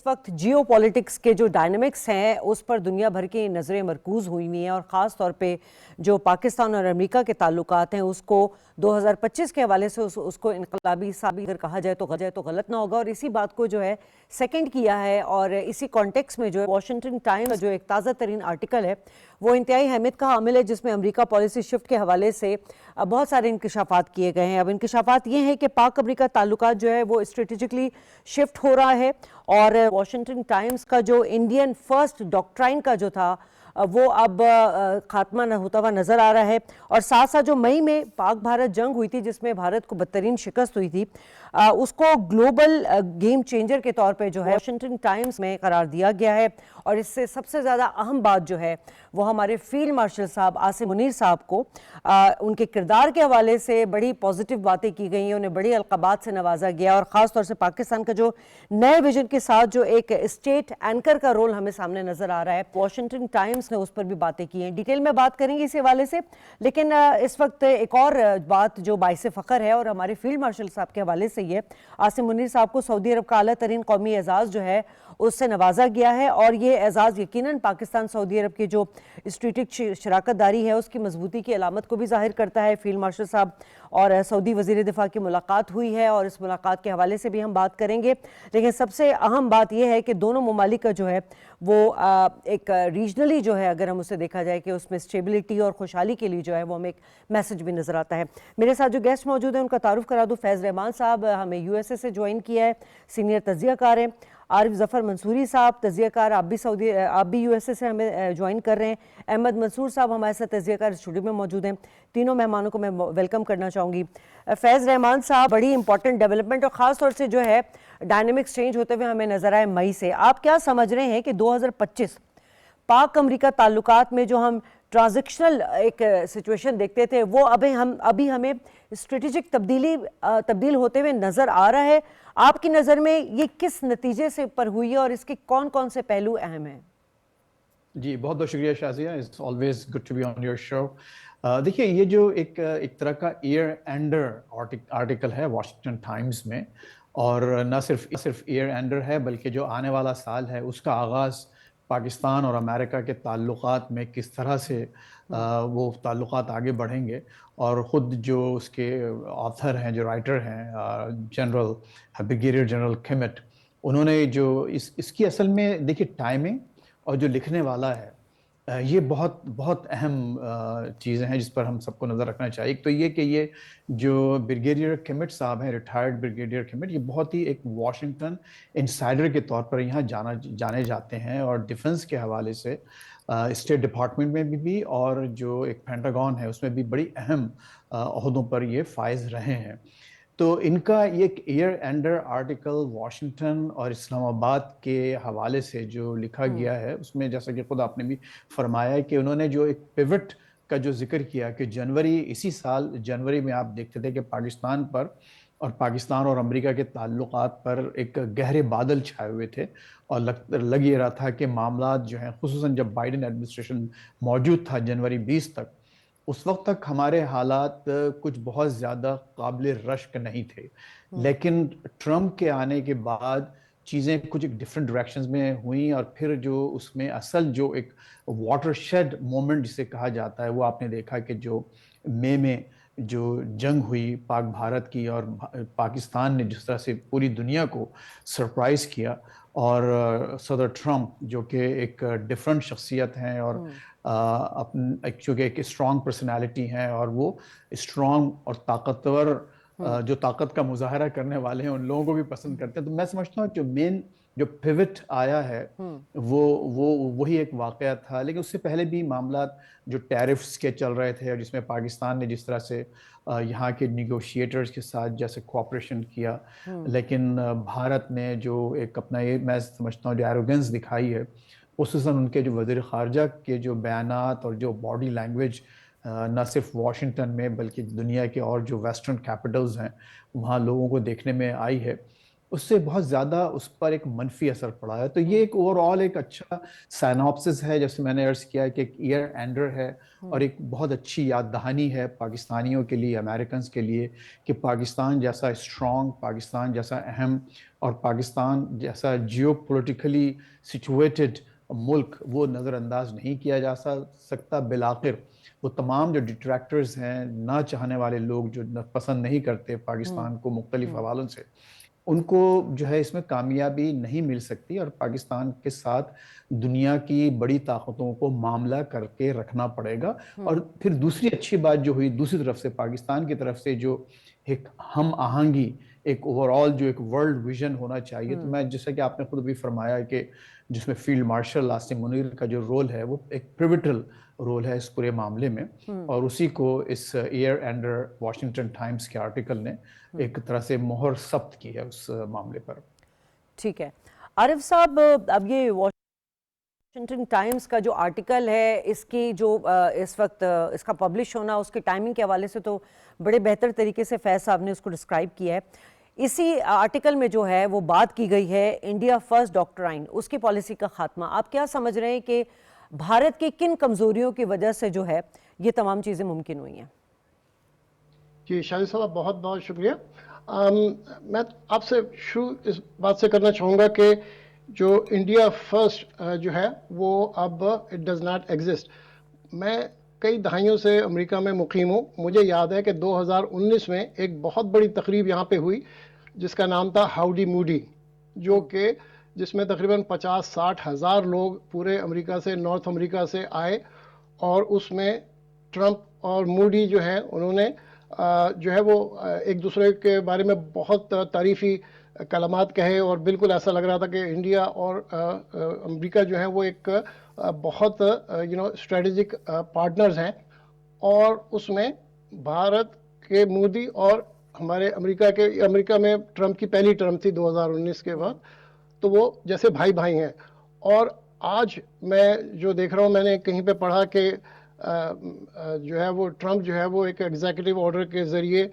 वक्त जियो पॉलिटिक्स के जो डायनामिक्स हैं उस पर दुनिया भर की नज़रें मरकूज़ हुई हुई हैं और ख़ास तौर पे जो पाकिस्तान और अमेरिका के ताल्लुकात हैं उसको 2025 के हवाले से उसको इनकलाबी साबित अगर कहा जाए तो गलत ना होगा। और इसी बात को जो है सेकंड किया है और इसी कॉन्टेक्स्ट में जो है वॉशिंगटन टाइम्स का जो एक ताज़ा तरीन आर्टिकल है वो इंतहाई अहमियत का हामिल है, जिसमें अमेरिका पॉलिसी शिफ्ट के हवाले से बहुत सारे इंकशाफात किए गए हैं। अब इंकशाफात ये हैं कि पाक अमेरिका ताल्लुकात जो है वो स्ट्रेटेजिकली शिफ्ट हो रहा है और वॉशिंगटन टाइम्स का जो इंडियन फर्स्ट डॉक्ट्राइन का जो था वो अब खात्मा न होता हुआ नज़र आ रहा है। और साथ साथ जो मई में पाक भारत जंग हुई थी जिसमें भारत को बदतरीन शिकस्त हुई थी, उसको ग्लोबल गेम चेंजर के तौर पे जो है वॉशिंगटन टाइम्स में करार दिया गया है। और इससे सबसे ज़्यादा अहम बात जो है वो हमारे फील्ड मार्शल साहब आसिम मुनीर साहब को उनके किरदार के हवाले से बड़ी पॉजिटिव बातें की गई हैं, उन्हें बड़ी अलक़ाबात से नवाजा गया और ख़ास तौर से पाकिस्तान का जो नए विजन के साथ जो एक स्टेट एंकर का रोल हमें सामने नज़र आ रहा है, वॉशिंगटन टाइम्स ने उस पर भी बातें की हैं। डिटेल में बात करेंगे इस हवाले से, लेकिन इस वक्त एक और बात जो बाइसे फ़ख्र है और हमारे फील्ड मार्शल साहब के हवाले से ये आसिम मुनीर साहब को सऊदी अरब का आला तरीन कौमी एजाज़ जो है उससे नवाजा गया है और ये एजाज़ यकीनन पाकिस्तान सऊदी अरब की जो स्ट्रेटेजिक शराकत दारी है उसकी मजबूती की अलामत को भी जाहिर करता है। फील्ड मार्शल साहब और सऊदी वज़ीर दिफा की मुलाकात हुई है और इस मुलाकात के हवाले से भी हम बात करेंगे, लेकिन सबसे अहम बात यह है कि दोनों ममालिक का जो है वो एक रीजनली जो है अगर हम उसे देखा जाए कि उसमें स्टेबिलिटी और खुशहाली के लिए जो है वो हमें एक मैसेज भी नज़र आता है। मेरे साथ जो गेस्ट मौजूद हैं उनका तारुफ करा दूँ। फैज़ रहमान साहब हमें USA से ज्वाइन किया है, सीनियर तज्ज़ियाकार हैं। आरिफ ज़फ़र मंसूरी साहब तज्ज़ियाकार, आप भी USA से हमें ज्वाइन कर रहे हैं। अहमद मंसूर साहब हमारे साथ तज्ज़ियाकार स्टूडियो में मौजूद हैं। तीनों मेहमानों को मैं वेलकम करना चाहूँगी। फैज़ रहमान साहब, बड़ी इंपॉर्टेंट डेवलपमेंट और ख़ास तौर से जो है डायनेमिक्स चेंज होते हुए हमें नज़र आए मई से, आप क्या समझ रहे हैं कि 2025 पाक अमेरिका ताल्लुकात में जो हम ट्रांजिशनल एक सिचुएशन देखते थे वो अभी हमें स्ट्रेटेजिक तब्दील होते हुए नज़र आ रहा है? आपकी नज़र में ये किस नतीजे से पर हुई है और इसके कौन कौन से पहलू अहम हैं? जी, बहुत बहुत शुक्रिया Shazia, it's always good to be on your show. देखिए, ये जो एक तरह का ईयर एंडर आर्टिकल है वॉशिंगटन टाइम्स में, और न सिर्फ ईयर एंडर है बल्कि जो आने वाला साल है उसका आगाज़ पाकिस्तान और अमेरिका के ताल्लुकात में किस तरह से वो ताल्लुकात आगे बढ़ेंगे। और ख़ुद जो उसके ऑथर हैं, जो राइटर हैं, ब्रिगेडियर जनरल किमेट, उन्होंने जो इसकी असल में देखिए टाइमिंग और जो लिखने वाला है, ये बहुत बहुत अहम चीज़ें हैं जिस पर हम सबको नज़र रखना चाहिए। तो ये कि ये जो ब्रिगेडियर किमेट साहब हैं, रिटायर्ड ब्रिगेडियर किमेट, ये बहुत ही एक वॉशिंगटन इंसाइडर के तौर पर यहाँ जाने जाते हैं और डिफेंस के हवाले से स्टेट डिपार्टमेंट में भी और जो एक पेंटागन है उसमें भी बड़ी अहम ओहदों पर ये फाइज रहे हैं। तो इनका ये एक ईयर एंडर आर्टिकल वॉशिंगटन और इस्लामाबाद के हवाले से जो लिखा गया है उसमें जैसा कि खुद आपने भी फरमाया है कि उन्होंने जो एक पिवट का जो जिक्र किया कि इसी साल जनवरी में आप देखते थे कि पाकिस्तान पर और पाकिस्तान और अमेरिका के ताल्लुकात पर एक गहरे बादल छाए हुए थे और लग ये रहा था कि मामलात जो हैं, खुसूसन जब बाइडेन एडमिनिस्ट्रेशन मौजूद था जनवरी 20 तक, उस वक्त तक हमारे हालात कुछ बहुत ज़्यादा काबिल रश्क नहीं थे। लेकिन ट्रम्प के आने के बाद चीज़ें कुछ एक डिफरेंट डायरेक्शंस में हुई और फिर जो उसमें असल जो एक वाटरशेड मोमेंट जिसे कहा जाता है वो आपने देखा कि जो मई में जो जंग हुई पाक भारत की और पाकिस्तान ने जिस तरह से पूरी दुनिया को सरप्राइज़ किया, और सदर ट्रम्प जो कि एक डिफरेंट शख्सियत हैं और चूँकि एक स्ट्रॉन्ग पर्सनालिटी हैं और वो स्ट्रॉन्ग और ताकतवर जो ताकत का मुजाहरा करने वाले हैं उन लोगों को भी पसंद करते हैं। तो मैं समझता हूँ जो मेन जो पिवट आया है वो वही एक वाकया था। लेकिन उससे पहले भी मामलात जो टैरिफ्स के चल रहे थे और जिसमें पाकिस्तान ने जिस तरह से यहाँ के निगोशिएटर्स के साथ जैसे कोऑपरेशन किया, लेकिन भारत ने जो एक अपना ये मैं समझता हूँ जो एरोगेंस दिखाई है, खुसूसन उनके जो वज़ीर ख़ारजा के जो बयानात और जो बॉडी लैंग्वेज न सिर्फ वॉशिंगटन में बल्कि दुनिया के और जो वेस्टर्न कैपिटल्स हैं वहाँ लोगों को देखने में आई है, اس سے بہت زیادہ اس پر ایک منفی اثر پڑا ہے. تو یہ ایک اوور آل ایک اچھا سائنوپسس ہے, جیسے میں نے عرض کیا کہ ایک ایئر اینڈر ہے اور ایک بہت اچھی یاد دہانی ہے پاکستانیوں کے لیے, امریکنز کے لیے, کہ پاکستان جیسا اسٹرانگ, پاکستان جیسا اہم اور پاکستان جیسا جیو پولیٹیکلی سچویٹڈ ملک وہ نظر انداز نہیں کیا جا سکتا. بالآخر وہ تمام جو ڈیٹریکٹرز ہیں, نہ چاہنے والے لوگ جو پسند نہیں کرتے پاکستان کو مختلف حوالوں سے, ان کو جو ہے اس میں کامیابی نہیں مل سکتی اور پاکستان کے ساتھ دنیا کی بڑی طاقتوں کو معاملہ کر کے رکھنا پڑے گا. اور پھر دوسری اچھی بات جو ہوئی دوسری طرف سے, پاکستان کی طرف سے جو ایک ہم آہنگی, ایک اوور آل جو ایک ورلڈ ویژن ہونا چاہیے. تو میں جیسا کہ آپ نے خود بھی فرمایا کہ جس میں فیلڈ مارشل عاصم منیر کا جو رول ہے وہ ایک پریوٹل رول ہے اس پورے معاملے میں, اور اسی کو اس ایئر اینڈر واشنگٹن ٹائمز کے آرٹیکل نے ایک طرح سے مہر ثبت کی ہے اس معاملے پر. ٹھیک ہے عارف صاحب, اب یہ واشنگٹن ٹائمز کا جو آرٹیکل ہے, اس کی جو اس وقت اس کا پبلش ہونا, اس کی ٹائمنگ کے حوالے سے تو بڑے بہتر طریقے سے فیض صاحب نے اس کو ڈسکرائب کیا ہے. اسی آرٹیکل میں جو ہے وہ بات کی گئی ہے انڈیا فرسٹ ڈاکٹرائن, اس کی پالیسی کا خاتمہ. آپ کیا سمجھ رہے ہیں کہ بھارت کی کن کمزوریوں کی وجہ سے جو ہے یہ تمام چیزیں ممکن ہوئی ہیں؟ جی شاہد صاحب بہت بہت شکریہ. میں آپ سے شروع اس بات سے کرنا چاہوں گا کہ جو انڈیا فرسٹ جو ہے وہ اب اٹ ڈز ناٹ ایگزسٹ. میں کئی دہائیوں سے امریکہ میں مقیم ہوں. مجھے یاد ہے کہ 2019 میں ایک بہت بڑی تقریب یہاں پہ ہوئی جس کا نام تھا ہاؤڈی موڈی, جو کہ جس میں تقریباً 50-60 ہزار لوگ پورے امریکہ سے, نارتھ امریکہ سے آئے, اور اس میں ٹرمپ اور موڈی جو ہیں انہوں نے جو ہے وہ ایک دوسرے کے بارے میں بہت تعریفی کلمات کہے, اور بالکل ایسا لگ رہا تھا کہ انڈیا اور امریکہ جو ہیں وہ ایک بہت اسٹریٹجک پارٹنرز ہیں. اور اس میں بھارت کے مودی اور ہمارے امریکہ میں ٹرمپ کی پہلی ٹرم تھی 2019 کے بعد, تو وہ جیسے بھائی بھائی ہیں. اور آج میں جو دیکھ رہا ہوں, میں نے کہیں پہ پڑھا کہ جو ہے وہ ٹرمپ جو ہے وہ ایک ایگزیکٹو آرڈر کے ذریعے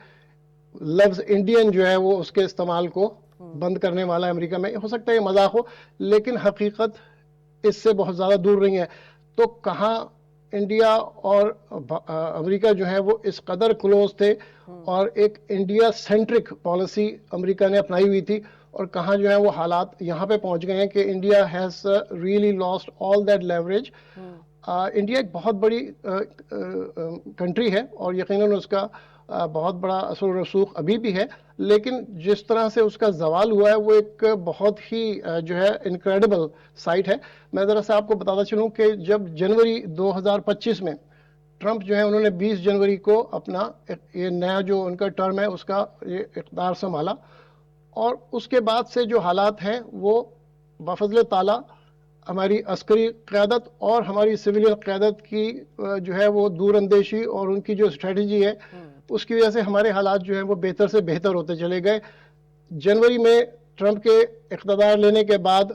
لفظ انڈین جو ہے وہ اس کے استعمال کو بند کرنے والا ہے امریکہ میں. ہو سکتا ہے یہ مذاق ہو, لیکن حقیقت اس سے بہت زیادہ دور نہیں ہے. تو کہاں انڈیا اور امریکہ جو ہے وہ اس قدر کلوز تھے اور ایک انڈیا سینٹرک پالیسی امریکہ نے اپنائی ہوئی تھی, اور کہاں جو ہے وہ حالات یہاں پہ پہنچ گئے ہیں کہ India has really last all that leverage. India ایک بہت بڑی کنٹری ہے اور یقیناً اس کا بہت بڑا اثر و رسوخ ابھی بھی ہے, لیکن جس طرح سے اس کا زوال ہوا ہے وہ ایک بہت ہی جو ہے انکریڈیبل سائٹ ہے. میں ذرا سا آپ کو بتاتا چلوں کہ جب جنوری 2025 میں ٹرمپ جو ہے انہوں نے 20 جنوری کو اپنا یہ نیا جو ان کا ٹرم ہے اس کا یہ اقتدار سنبھالا, اور اس کے بعد سے جو حالات ہیں وہ بفضل تعالیٰ ہماری عسکری قیادت اور ہماری سویلین قیادت کی جو ہے وہ دور اندیشی اور ان کی جو اسٹریٹجی ہے اس کی وجہ سے ہمارے حالات جو ہیں وہ بہتر سے بہتر ہوتے چلے گئے. جنوری میں ٹرمپ کے اقتدار لینے کے بعد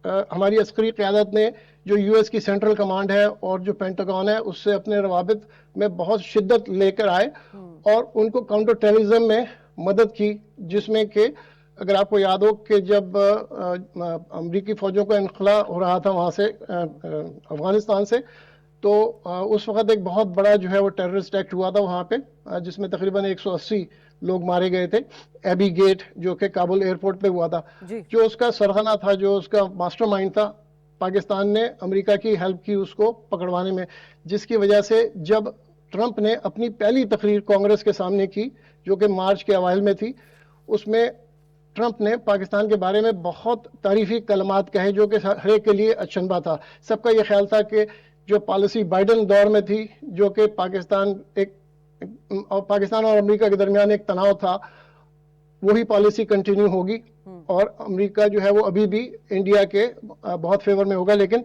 ہماری عسکری قیادت نے جو یو ایس کی سینٹرل کمانڈ ہے اور جو پینٹاگون ہے اس سے اپنے روابط میں بہت شدت لے کر آئے اور ان کو کاؤنٹر ٹیررزم میں مدد کی, جس میں کہ اگر آپ کو یاد ہو کہ جب امریکی فوجوں کا انخلا ہو رہا تھا وہاں سے افغانستان سے, تو اس وقت ایک بہت بڑا جو ہے وہ ٹیررسٹ ایکٹ ہوا تھا وہاں پہ, جس میں تقریباً 180 لوگ مارے گئے تھے. ایبی گیٹ جو کہ کابل ایئرپورٹ پہ ہوا تھا, جو اس کا سرغنہ تھا, جو اس کا ماسٹر مائنڈ تھا, پاکستان نے امریکہ کی ہیلپ کی اس کو پکڑوانے میں, جس کی وجہ سے جب ٹرمپ نے اپنی پہلی تقریر کانگریس کے سامنے کی جو کہ مارچ کے اوائل میں تھی, اس میں ٹرمپ نے پاکستان کے بارے میں بہت تعریفی کلمات کہے جو کہ ہر ایک کے لیے اچنبا تھا. سب کا یہ خیال تھا کہ جو پالیسی بائیڈن دور میں تھی جو کہ پاکستان اور امریکہ کے درمیان ایک تناؤ تھا, وہی پالیسی کنٹینیو ہوگی اور امریکہ جو ہے وہ ابھی بھی انڈیا کے بہت فیور میں ہوگا. لیکن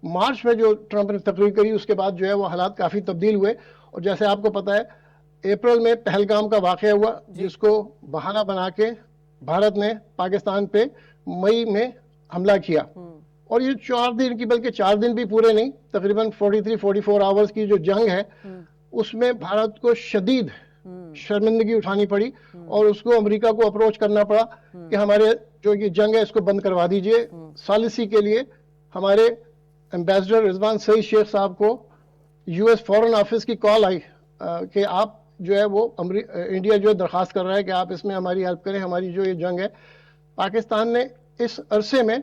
مارچ میں جو ٹرمپ نے تقریر کری اس کے بعد جو ہے وہ حالات کافی تبدیل ہوئے, اور جیسے آپ کو پتہ ہے اپریل میں پہلگام کا واقعہ ہوا جس کو بہانہ بنا کے بھارت نے پاکستان پہ مئی میں حملہ کیا, اور یہ 4 دن کی بلکہ 4 دن بھی پورے نہیں, تقریباً 43-44 آورز کی جو جنگ ہے اس میں بھارت کو شدید शर्मिंदगी उठानी पड़ी और उसको अमेरिका को अप्रोच करना पड़ा कि हमारे जो ये जंग है इसको बंद करवा दीजिए। सॉलिसी के लिए हमारे एम्बेसडर रिजवान सईद शेख साहब को यूएस फॉरेन ऑफिस की कॉल आई कि आप जो है वो इंडिया जो है दरख्वास्त कर रहा है कि आप इसमें हमारी हेल्प करें, हमारी जो ये जंग है। पाकिस्तान ने इस अरसे में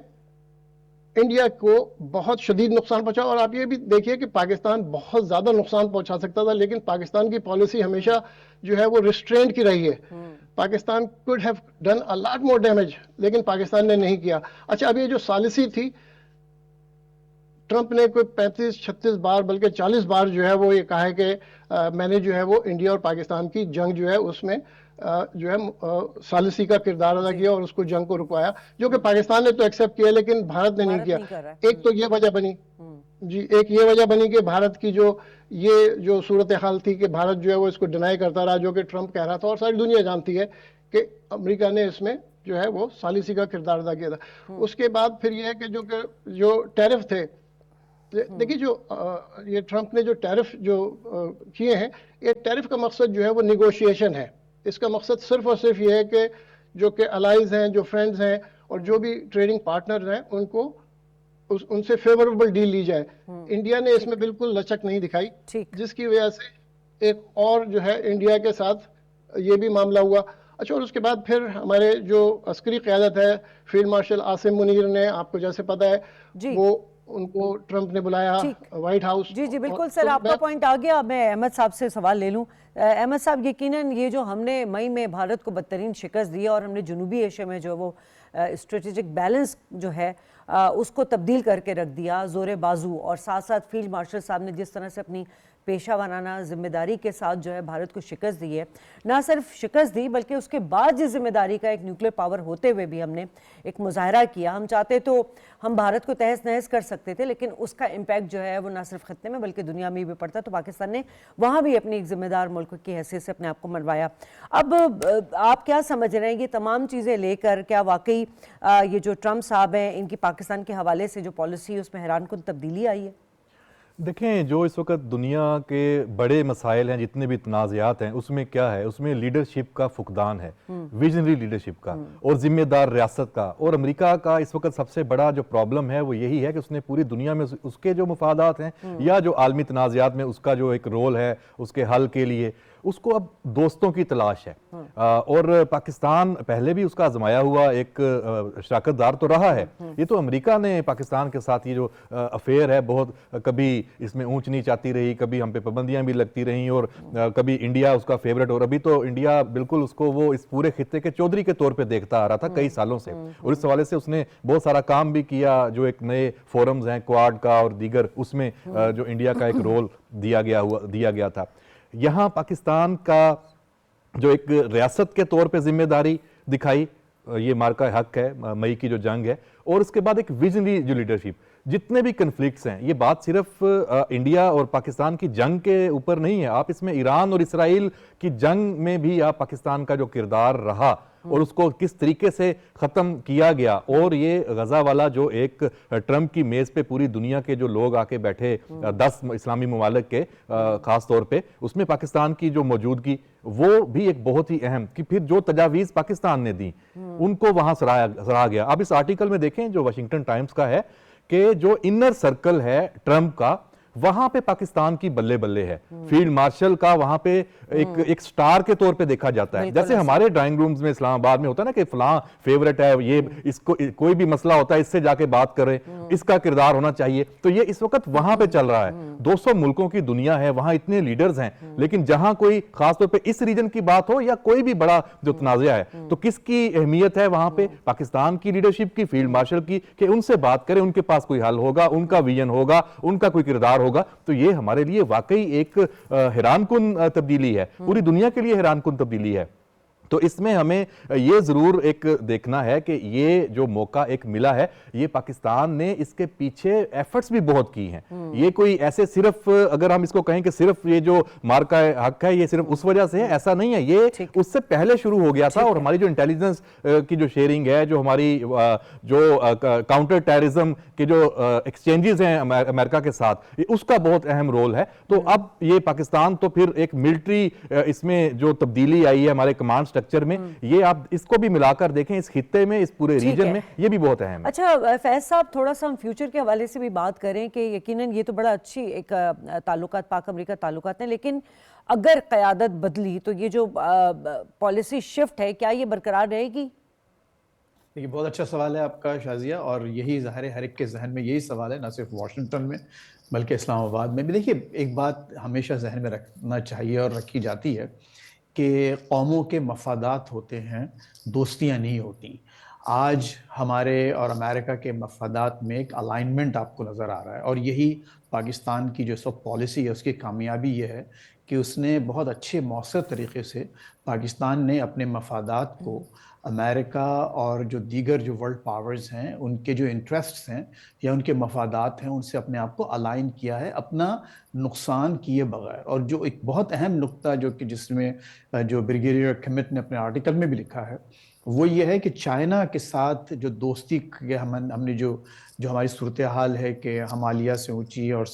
इंडिया को बहुत शदीद नुकसान पहुंचा, और आप ये भी देखिए कि पाकिस्तान बहुत ज्यादा नुकसान पहुंचा सकता था, लेकिन पाकिस्तान की पॉलिसी हमेशा जो है वो रिस्ट्रेंट की रही है। Pakistan could have done a lot more damage, लेकिन पाकिस्तान ने नहीं किया। अच्छा, अब ये जो सॉलिसी थी, ट्रंप ने कोई 35-36 बार बल्कि 40 बार जो है वो ये कहा है कि मैंने जो है वो इंडिया और पाकिस्तान की जंग जो है उसमें जो है सॉलिसी का किरदार अदा किया और उसको जंग को रुकवाया, जो कि पाकिस्तान ने तो एक्सेप्ट किया लेकिन भारत ने नहीं किया। एक तो ये वजह बनी जी, एक ये वजह बनी कि भारत की जो सूरत हाल थी कि भारत जो है वो इसको डिनाई करता रहा, जो कि ट्रंप कह रहा था, और सारी दुनिया जानती है कि अमेरिका ने इसमें जो है वो सॉलिसी का किरदार अदा किया था। उसके बाद फिर ये है कि जो टैरिफ थे, देखिए ये ट्रंप ने जो टैरिफ जो किए हैं, ये टैरिफ का मकसद जो है वो निगोशिएशन है। इसका मकसद सिर्फ और सिर्फ ये है कि जो कि अलाइज हैं, जो फ्रेंड्स हैं और जो भी ट्रेडिंग पार्टनर हैं, उनको उनसे फेवरेबल डील ली जाए। इंडिया ने इसमें बिल्कुल लचक नहीं दिखाई, जिसकी वजह से एक और जो है इंडिया के साथ ये भी मामला हुआ। अच्छा, और उसके बाद फिर हमारे जो अस्करी क़यादत है, फील्ड मार्शल आसिम मुनीर ने, आपको जैसे पता है, वो उनको ट्रंप ने बुलाया व्हाइट हाउस। जी बिल्कुल सर, आपका पॉइंट आ गया। मैं अहमद साहब से सवाल ले लूं। अहमद साहब, यकीनन ये जो हमने मई में भारत को बदतरीन शिकस्त दी और हमने जनूबी एशिया में जो वो स्ट्रेटेजिक बैलेंस जो है उसको तब्दील करके रख दिया जोरे बाजू, और साथ साथ फील्ड मार्शल साहब ने जिस तरह से अपनी पेशा वाराना जिम्मेदारी के साथ जो है भारत को शिकस्त दी है, ना सिर्फ शिकस्त दी बल्कि उसके बाद जिस जिम्मेदारी का एक न्यूक्लियर पावर होते हुए भी हमने एक मुजाहरा किया। हम चाहते तो हम भारत को तहस नहस कर सकते थे, लेकिन उसका इम्पैक्ट जो है वो ना सिर्फ खत्ते में बल्कि दुनिया में भी पड़ता, तो पाकिस्तान ने वहाँ भी अपनी एक जिम्मेदार मुल्क की हैसियत से अपने आप को मनवाया। अब आप क्या समझ रहे हैं, ये तमाम चीज़ें लेकर क्या वाकई ये जो ट्रंप साहब हैं, इनकी पाकिस्तान के हवाले से जो पॉलिसी उसमें हैरानकुन तब्दीली आई है? देखें, जो इस वक्त दुनिया के बड़े मसाइल हैं, जितने भी तनाज़ात हैं, उसमें क्या है, उसमें लीडरशिप का फुकदान है, विजनरी लीडरशिप का और जिम्मेदार रियासत का। और अमेरिका का इस वक्त सबसे बड़ा जो प्रॉब्लम है वो यही है कि उसने पूरी दुनिया में उसके जो मफादात हैं या जो आलमी तनाज़ात में उसका जो एक रोल है उसके हल के लिए, उसको अब दोस्तों की तलाश है। और पाकिस्तान पहले भी उसका आजमाया हुआ एक शराकतदार तो रहा है। ये तो अमेरिका ने पाकिस्तान के साथ ये जो अफेयर है, बहुत कभी इसमें ऊंच नीच आती रही, कभी हम पे पाबंदियां भी लगती रहीं, और कभी इंडिया उसका फेवरेट, और अभी तो इंडिया बिल्कुल उसको वो इस पूरे खित्ते के चौधरी के तौर पे देखता आ रहा था कई सालों से। और इस हवाले से उसने बहुत सारा काम भी किया, जो एक नए फोरम्स हैं क्वाड का और दीगर, उसमें जो इंडिया का एक रोल दिया गया था। यहाँ पाकिस्तान का जो एक रियासत के तौर पे जिम्मेदारी दिखाई, ये मार्का हक है, मई की जो जंग है, और उसके बाद एक विजनरी जो लीडरशिप। जितने भी कन्फ्लिक्ट्स हैं, ये बात सिर्फ इंडिया और पाकिस्तान की जंग के ऊपर नहीं है, आप इसमें ईरान और इसराइल की जंग में भी आप पाकिस्तान का जो किरदार रहा और उसको किस तरीके से ख़त्म किया गया, और ये गजा वाला जो एक ट्रंप की मेज़ पे पूरी दुनिया के जो लोग आके बैठे 10 इस्लामी ममालिक के ख़ास तौर पे, उसमें पाकिस्तान की जो मौजूदगी वो भी एक बहुत ही अहम, कि फिर जो तजावीज़ पाकिस्तान ने दी उनको वहाँ सराहा गया। अब इस आर्टिकल में देखें जो वाशिंगटन टाइम्स का है कि जो इनर सर्कल है ट्रंप का, वहां पे पाकिस्तान की बल्ले बल्ले है। फील्ड मार्शल का वहां पे एक स्टार के तौर पे देखा जाता है। जैसे हमारे ड्राइंग रूम्स में इस्लामाबाद में होता है ना कि फलां फेवरेट है, ये इसको कोई भी मसला होता है इससे जाके बात करें, इसका किरदार होना चाहिए। तो ये इस वक्त वहां पे चल रहा है। 200 मुल्कों की दुनिया है, वहां इतने लीडर्स हैं, लेकिन जहां कोई खासतौर पे इस रीजन की बात हो या कोई भी बड़ा जो तनाज़ा है, तो किसकी अहमियत है वहां पे? पाकिस्तान की लीडरशिप की, फील्ड मार्शल की, कि उनसे बात करें, उनके पास कोई हल होगा, उनका विजन होगा, उनका कोई किरदार होगा। तो ये हमारे लिए वाकई एक हैरानकुन तब्दीली है, पूरी दुनिया के लिए हैरानकुन तब्दीली है تو اس میں ہمیں یہ ضرور ایک دیکھنا ہے کہ یہ جو موقع ایک ملا ہے یہ پاکستان نے اس کے پیچھے ایفرٹس بھی بہت کی ہیں. یہ کوئی ایسے صرف اگر ہم اس کو کہیں کہ صرف یہ جو مارکہ حق ہے یہ صرف اس وجہ سے ہے، ایسا نہیں ہے. یہ اس سے پہلے شروع ہو گیا تھا اور ہماری جو انٹیلیجنس کی جو شیئرنگ ہے، جو ہماری جو کاؤنٹر ٹیررزم کے جو ایکسچینجز ہیں امریکہ کے ساتھ، اس کا بہت اہم رول ہے. تو اب یہ پاکستان تو پھر ایک ملٹری اس میں جو تبدیلی آئی ہے ہمارے کمانڈ سٹرکچر میں، یہ آپ اس کو بھی ملا کر دیکھیں اس خطے میں، اس پورے ریجن میں، یہ بھی بہت اہم ہے. اچھا فیض صاحب، تھوڑا سا ہم فیوچر کے حوالے سے بھی بات کریں کہ یقیناً یہ تو بڑا اچھی ایک تعلقات، پاک امریکہ تعلقات ہیں، لیکن اگر قیادت بدلی تو یہ جو پالیسی شفٹ ہے کیا یہ برقرار رہے گی؟ یہ بہت اچھا سوال ہے آپ کا شازیہ، اور یہی ظاہر ہے ہر ایک کے ذہن میں یہی سوال ہے، نہ صرف واشنگٹن میں بلکہ اسلام آباد میں بھی. دیکھیے ایک بات ہمیشہ ذہن میں رکھنا چاہیے اور رکھی جاتی ہے کہ قوموں کے مفادات ہوتے ہیں، دوستیاں نہیں ہوتی. آج ہمارے اور امریکہ کے مفادات میں ایک الائنمنٹ آپ کو نظر آ رہا ہے، اور یہی پاکستان کی جو سب پالیسی ہے اس کی کامیابی یہ ہے کہ اس نے بہت اچھے مؤثر طریقے سے پاکستان نے اپنے مفادات کو امریکہ اور جو دیگر جو ورلڈ پاورز ہیں ان کے جو انٹرسٹس ہیں یا ان کے مفادات ہیں ان سے اپنے آپ کو الائن کیا ہے، اپنا نقصان کیے بغیر. اور جو ایک بہت اہم نقطہ جو کہ جس میں جو بریگیڈیئر کمٹ نے اپنے آرٹیکل میں بھی لکھا ہے وہ یہ ہے کہ چائنا کے ساتھ جو دوستی کے ہم نے جو ہماری صورتحال ہے کہ ہمالیہ سے اونچی اور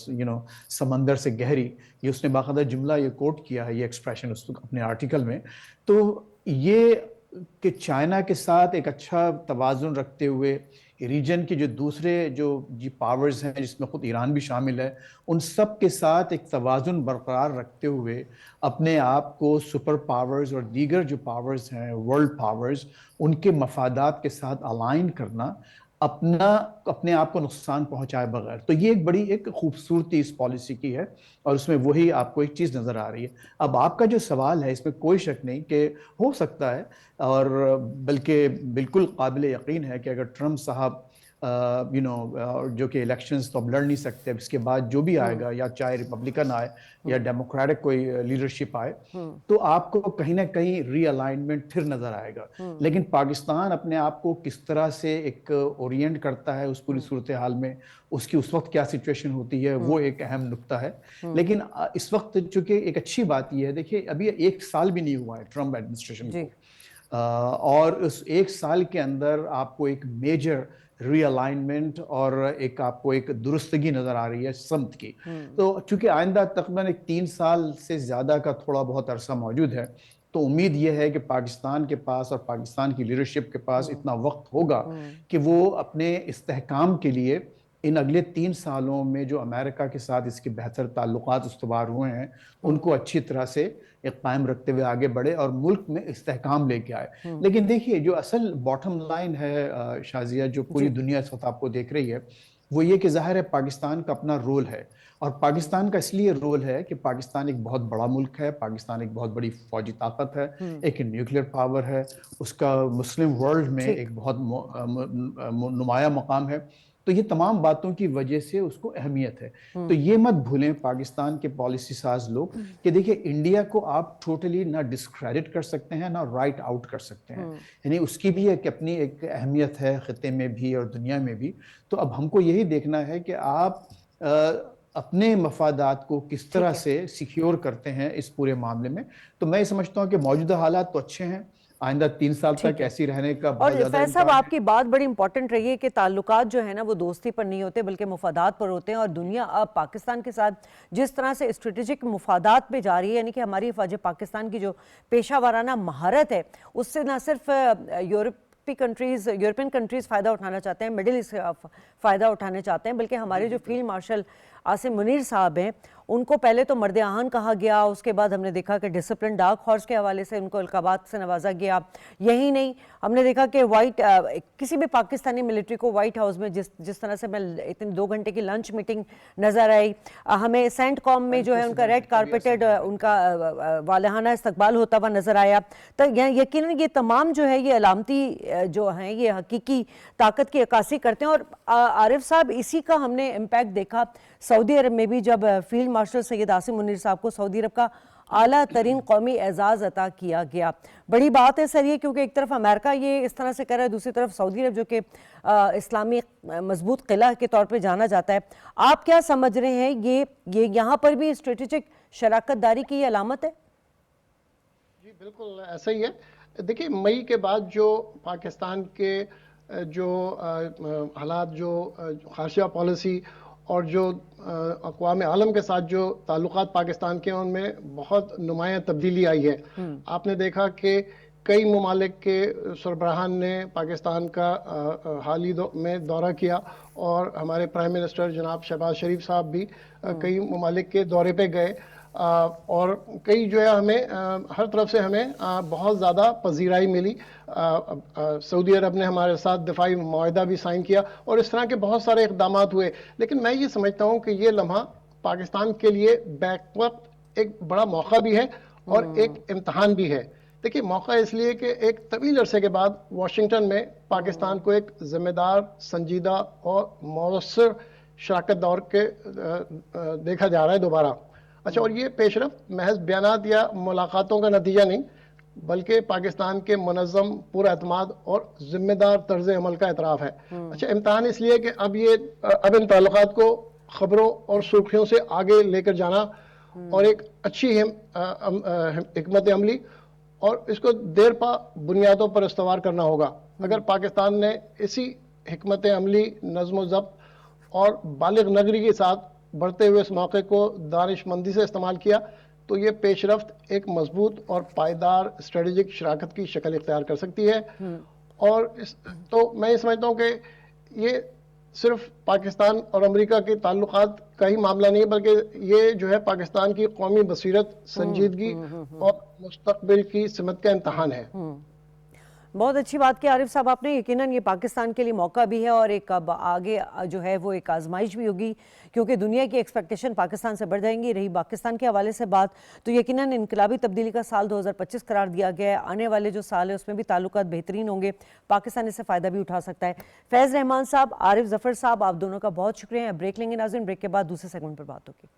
سمندر سے گہری، یہ اس نے باقاعدہ جملہ یہ کوٹ کیا ہے، یہ ایکسپریشن اس اپنے آرٹیکل میں. تو یہ کہ چائنا کے ساتھ ایک اچھا توازن رکھتے ہوئے ریجن کے جو دوسرے جو پاورز ہیں جس میں خود ایران بھی شامل ہے، ان سب کے ساتھ ایک توازن برقرار رکھتے ہوئے اپنے آپ کو سپر پاورز اور دیگر جو پاورز ہیں ورلڈ پاورز ان کے مفادات کے ساتھ الائن کرنا، اپنے آپ کو نقصان پہنچائے بغیر. تو یہ ایک بڑی ایک خوبصورتی اس پالیسی کی ہے، اور اس میں وہی آپ کو ایک چیز نظر آ رہی ہے. اب آپ کا جو سوال ہے اس میں کوئی شک نہیں کہ ہو سکتا ہے، اور بلکہ بالکل قابل یقین ہے کہ اگر ٹرمپ صاحب جو کہ الیکشنز تو اب لڑ نہیں سکتے، اب اس کے بعد جو بھی آئے گا، یا چاہے ریپبلکن آئے یا ڈیموکریٹک کوئی لیڈرشپ آئے، تو آپ کو کہیں نہ کہیں ری الائنمنٹ پھر نظر آئے گا. لیکن پاکستان اپنے آپ کو کس طرح سے ایک اورینٹ کرتا ہے اس پوری صورتحال میں، اس کی اس وقت کیا سچویشن ہوتی ہے، وہ ایک اہم نقطہ ہے. لیکن اس وقت چونکہ ایک اچھی بات یہ ہے، دیکھیے ابھی 1 سال بھی نہیں ہوا ہے ٹرمپ ایڈمنسٹریشن کو، اور اس 1 سال کے اندر آپ کو ایک میجر ری الائنمنٹ اور ایک آپ کو ایک درستگی نظر آ رہی ہے سمت کی. تو چونکہ آئندہ تقریباً 3 سال سے زیادہ کا تھوڑا بہت عرصہ موجود ہے، تو امید یہ ہے کہ پاکستان کے پاس اور پاکستان کی لیڈرشپ کے پاس اتنا وقت ہوگا کہ وہ اپنے استحکام کے لیے ان اگلے 3 سالوں میں جو امریکہ کے ساتھ اس کے بہتر تعلقات استوار ہوئے ہیں ان کو اچھی طرح سے ایک قائم رکھتے ہوئے آگے بڑھے اور ملک میں استحکام لے کے آئے. لیکن دیکھیے جو اصل باٹم لائن ہے شازیہ، جو پوری دنیا اس وقت آپ کو دیکھ رہی ہے، وہ یہ کہ ظاہر ہے پاکستان کا اپنا رول ہے. اور پاکستان کا اس لیے رول ہے کہ پاکستان ایک بہت بڑا ملک ہے، پاکستان ایک بہت بڑی فوجی طاقت ہے، ایک نیوکلیر پاور ہے، اس کا مسلم ورلڈ میں ایک بہت نمایاں مقام ہے. تو یہ تمام باتوں کی وجہ سے اس کو اہمیت ہے. تو یہ مت بھولیں پاکستان کے پالیسی ساز لوگ کہ دیکھیں انڈیا کو آپ ٹوٹلی نہ ڈسکریڈٹ کر سکتے ہیں نہ رائٹ آؤٹ کر سکتے ہیں، یعنی اس کی بھی ایک اپنی ایک اہمیت ہے خطے میں بھی اور دنیا میں بھی. تو اب ہم کو یہی دیکھنا ہے کہ آپ اپنے مفادات کو کس طرح سے سیکیور کرتے ہیں اس پورے معاملے میں. تو میں سمجھتا ہوں کہ موجودہ حالات تو اچھے ہیں، آئندہ 3 سال تک ایسی رہنے کا بہت زیادہ. اور فیض صاحب آپ کی بات بڑی امپورٹنٹ رہی ہے کہ تعلقات جو ہے نا وہ دوستی پر نہیں ہوتے بلکہ مفادات پر ہوتے ہیں، اور دنیا اب پاکستان کے ساتھ جس طرح سے اسٹریٹجک مفادات پہ جا رہی ہے، یعنی کہ ہماری فوج پاکستان کی جو پیشہ ورانہ مہارت ہے اس سے نہ صرف یورپین کنٹریز فائدہ اٹھانا چاہتے ہیں، مڈل ایسٹ فائدہ اٹھانے چاہتے ہیں، بلکہ ہمارے جو فیلڈ مارشل عاصم منیر صاحب ہیں ان کو پہلے تو مرد آہن کہا گیا، اس کے بعد ہم نے دیکھا کہ ڈسپلن ڈارک ہارس کے حوالے سے ان کو القابات سے نوازا گیا. یہی نہیں، ہم نے دیکھا کہ کسی بھی پاکستانی ملٹری کو وائٹ ہاؤس میں جس طرح سے میں اتنی 2 گھنٹے کی لنچ میٹنگ نظر آئی، ہمیں سینٹ کام میں جو ہے ان کا ریڈ کارپیٹڈ ان کا والہانہ استقبال ہوتا ہوا نظر آیا. تو یقیناً یہ تمام جو ہے یہ علامتی جو ہیں یہ حقیقی طاقت کی عکاسی کرتے ہیں. اور عارف صاحب اسی کا ہم نے امپیکٹ دیکھا सऊदी अरब में भी जब फील्ड मार्शल सैयद आसिम मुनीर साहब को सऊदी अरब का आला तरीन कौमी एजाज़ अता किया गया। बड़ी बात है सर ये, क्योंकि एक तरफ अमेरिका ये इस तरह से कर रहा है, दूसरी तरफ सऊदी अरब जो कि इस्लामी मजबूत किला के तौर पे जाना जाता है। आप क्या समझ रहे हैं, ये यहाँ पर भी स्ट्रेटेजिक शराकत दारी की ये अलामत है? जी बिल्कुल ऐसा ही है। देखिए, मई के बाद जो पाकिस्तान के जो हालात, जो खारजा पॉलिसी और जो अक़वाम आलम के साथ जो ताल्लुकात पाकिस्तान के, उनमें बहुत नुमायाँ तब्दीली आई है। आपने देखा कि कई ममालिक के सरबराहान ने पाकिस्तान का हाल ही में दौरा किया, और हमारे प्राइम मिनिस्टर जनाब शहबाज शरीफ साहब भी कई ममालिक के दौरे पे गए, और कई जो है हमें हर तरफ से हमें बहुत ज़्यादा पजीराई मिली। सऊदी अरब ने हमारे साथ दिफाई मुआहदा भी साइन किया, और इस तरह के बहुत सारे इक़दाम हुए। लेकिन मैं ये समझता हूँ कि ये लम्हा पाकिस्तान के लिए बैक वक्त एक बड़ा मौका भी है और एक इम्तहान भी है। देखिए, मौका इसलिए कि एक तवील अरसे के बाद वाशिंगटन में पाकिस्तान को एक ज़िम्मेदार, संजीदा और मौसर शराकत दौर के देखा जा रहा है दोबारा। अच्छा, और ये पेशरफ्त महज बयानात या मुलाकातों का नतीजा नहीं, बल्कि पाकिस्तान के मुनज़्ज़म, पुरअतमाद और ज़िम्मेदार तर्ज़ अमल का एतराफ़ है। अच्छा, इम्तहान इसलिए कि अब इन ताल्लुकात को ख़बरों और सुर्खियों से आगे लेकर जाना, और एक अच्छी हिकमत अमली और इसको देर पा बुनियादों पर इस्तवार करना होगा। अगर पाकिस्तान ने इसी हिकमत अमली, नज़्म व ज़ब्त और बालिग नगरी के साथ बढ़ते हुए इस मौके को दानिशमंदी से इस्तेमाल किया, तो ये पेशरफ्त एक मजबूत और पायदार स्ट्रेटेजिक शराकत की शक्ल इख्तियार कर सकती है। और तो मैं ये समझता हूँ कि ये सिर्फ पाकिस्तान और अमेरिका के ताल्लुकात का ही मामला नहीं, बल्कि ये जो है पाकिस्तान की कौमी बसीरत, संजीदगी और मुस्तकबिल की सिमत का इम्तहान है। बहुत अच्छी बात की आरिफ साहब आपने। यकीनन ये पाकिस्तान के लिए मौका भी है, और एक अब आगे जो है वो एक आजमाइश भी होगी, क्योंकि दुनिया की एक्सपेक्टेशन पाकिस्तान से बढ़ जाएंगी। रही पाकिस्तान के हवाले से बात, तो यकीनन इनकलाबी तब्दीली का साल 2025 करार दिया गया है। आने वाले जो साल है उसमें भी ताल्लुकात बेहतरीन होंगे, पाकिस्तान इससे फ़ायदा भी उठा सकता है। फैज़ रहमान साहब, आरिफ ज़फ़र साहब, आप दोनों का बहुत शुक्रिया। ब्रेक लेंगे नाज़रीन, ब्रेक के बाद दूसरे सेगमेंट पर बात होगी।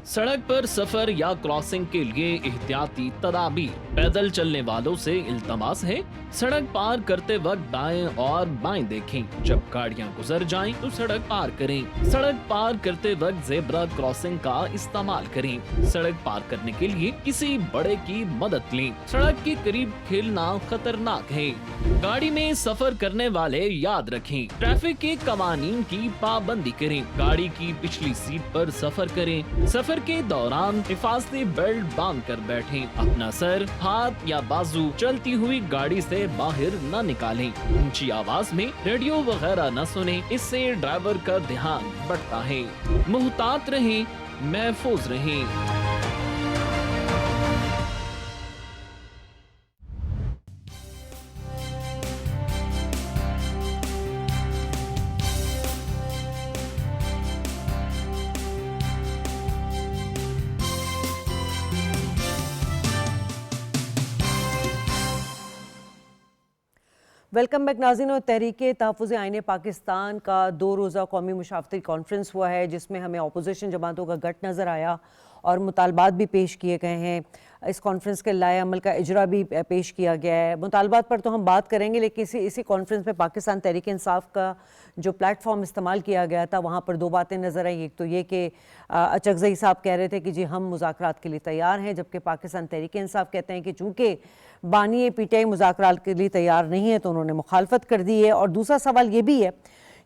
सड़क पर सफर या क्रॉसिंग के लिए एहतियाती तदाबीर। पैदल चलने वालों से इल्तमास है, सड़क पार करते वक्त दाएं और बाएं देखें। जब गाड़ियां गुजर जाएं तो सड़क पार करें। सड़क पार करते वक्त ज़ेब्रा क्रॉसिंग का इस्तेमाल करें। सड़क पार करने के लिए किसी बड़े की मदद लें। सड़क के करीब खेलना खतरनाक है। गाड़ी में सफर करने वाले याद रखें, ट्रैफिक के कवानीन की पाबंदी करें। गाड़ी की पिछली सीट पर सफर करें। सफर के दौरान हिफाजती बेल्ट बांध कर बैठें। अपना सर, हाथ या बाजू चलती हुई गाड़ी से बाहर न निकालें। ऊंची आवाज में रेडियो वगैरह न सुनें, इससे ड्राइवर का ध्यान बढ़ता है। मुहतात रहें, महफूज रहें। वेलकम बैक नाज़रीन। तहरीक तहफ़्फ़ुज़ आईन पाकिस्तान का 2 रोज़ा कौमी मुशावरती कॉन्फ्रेंस हुआ है, जिसमें हमें अपोजिशन जमातों का गठ नज़र आया और मुतालबात भी पेश किए गए हैं। इस कॉन्फ्रेंस के लाए अमल का इजरा भी पेश किया गया है। मुतालबात पर तो हम बात करेंगे, लेकिन इसी कॉन्फ्रेंस में पाकिस्तान तहरीक इंसाफ का जो प्लेटफॉर्म इस्तेमाल किया गया था, वहाँ पर 2 बातें नज़र आई। एक तो ये कि अचकज़ई साहब कह रहे थे कि जी हम मुज़ाकरात के लिए तैयार हैं, जबकि पाकिस्तान तहरीक इंसाफ कहते हैं कि चूँकि बानी PTI मुज़ाकरात के लिए तैयार नहीं है, तो उन्होंने मुखालफत कर दी है। और दूसरा सवाल ये भी है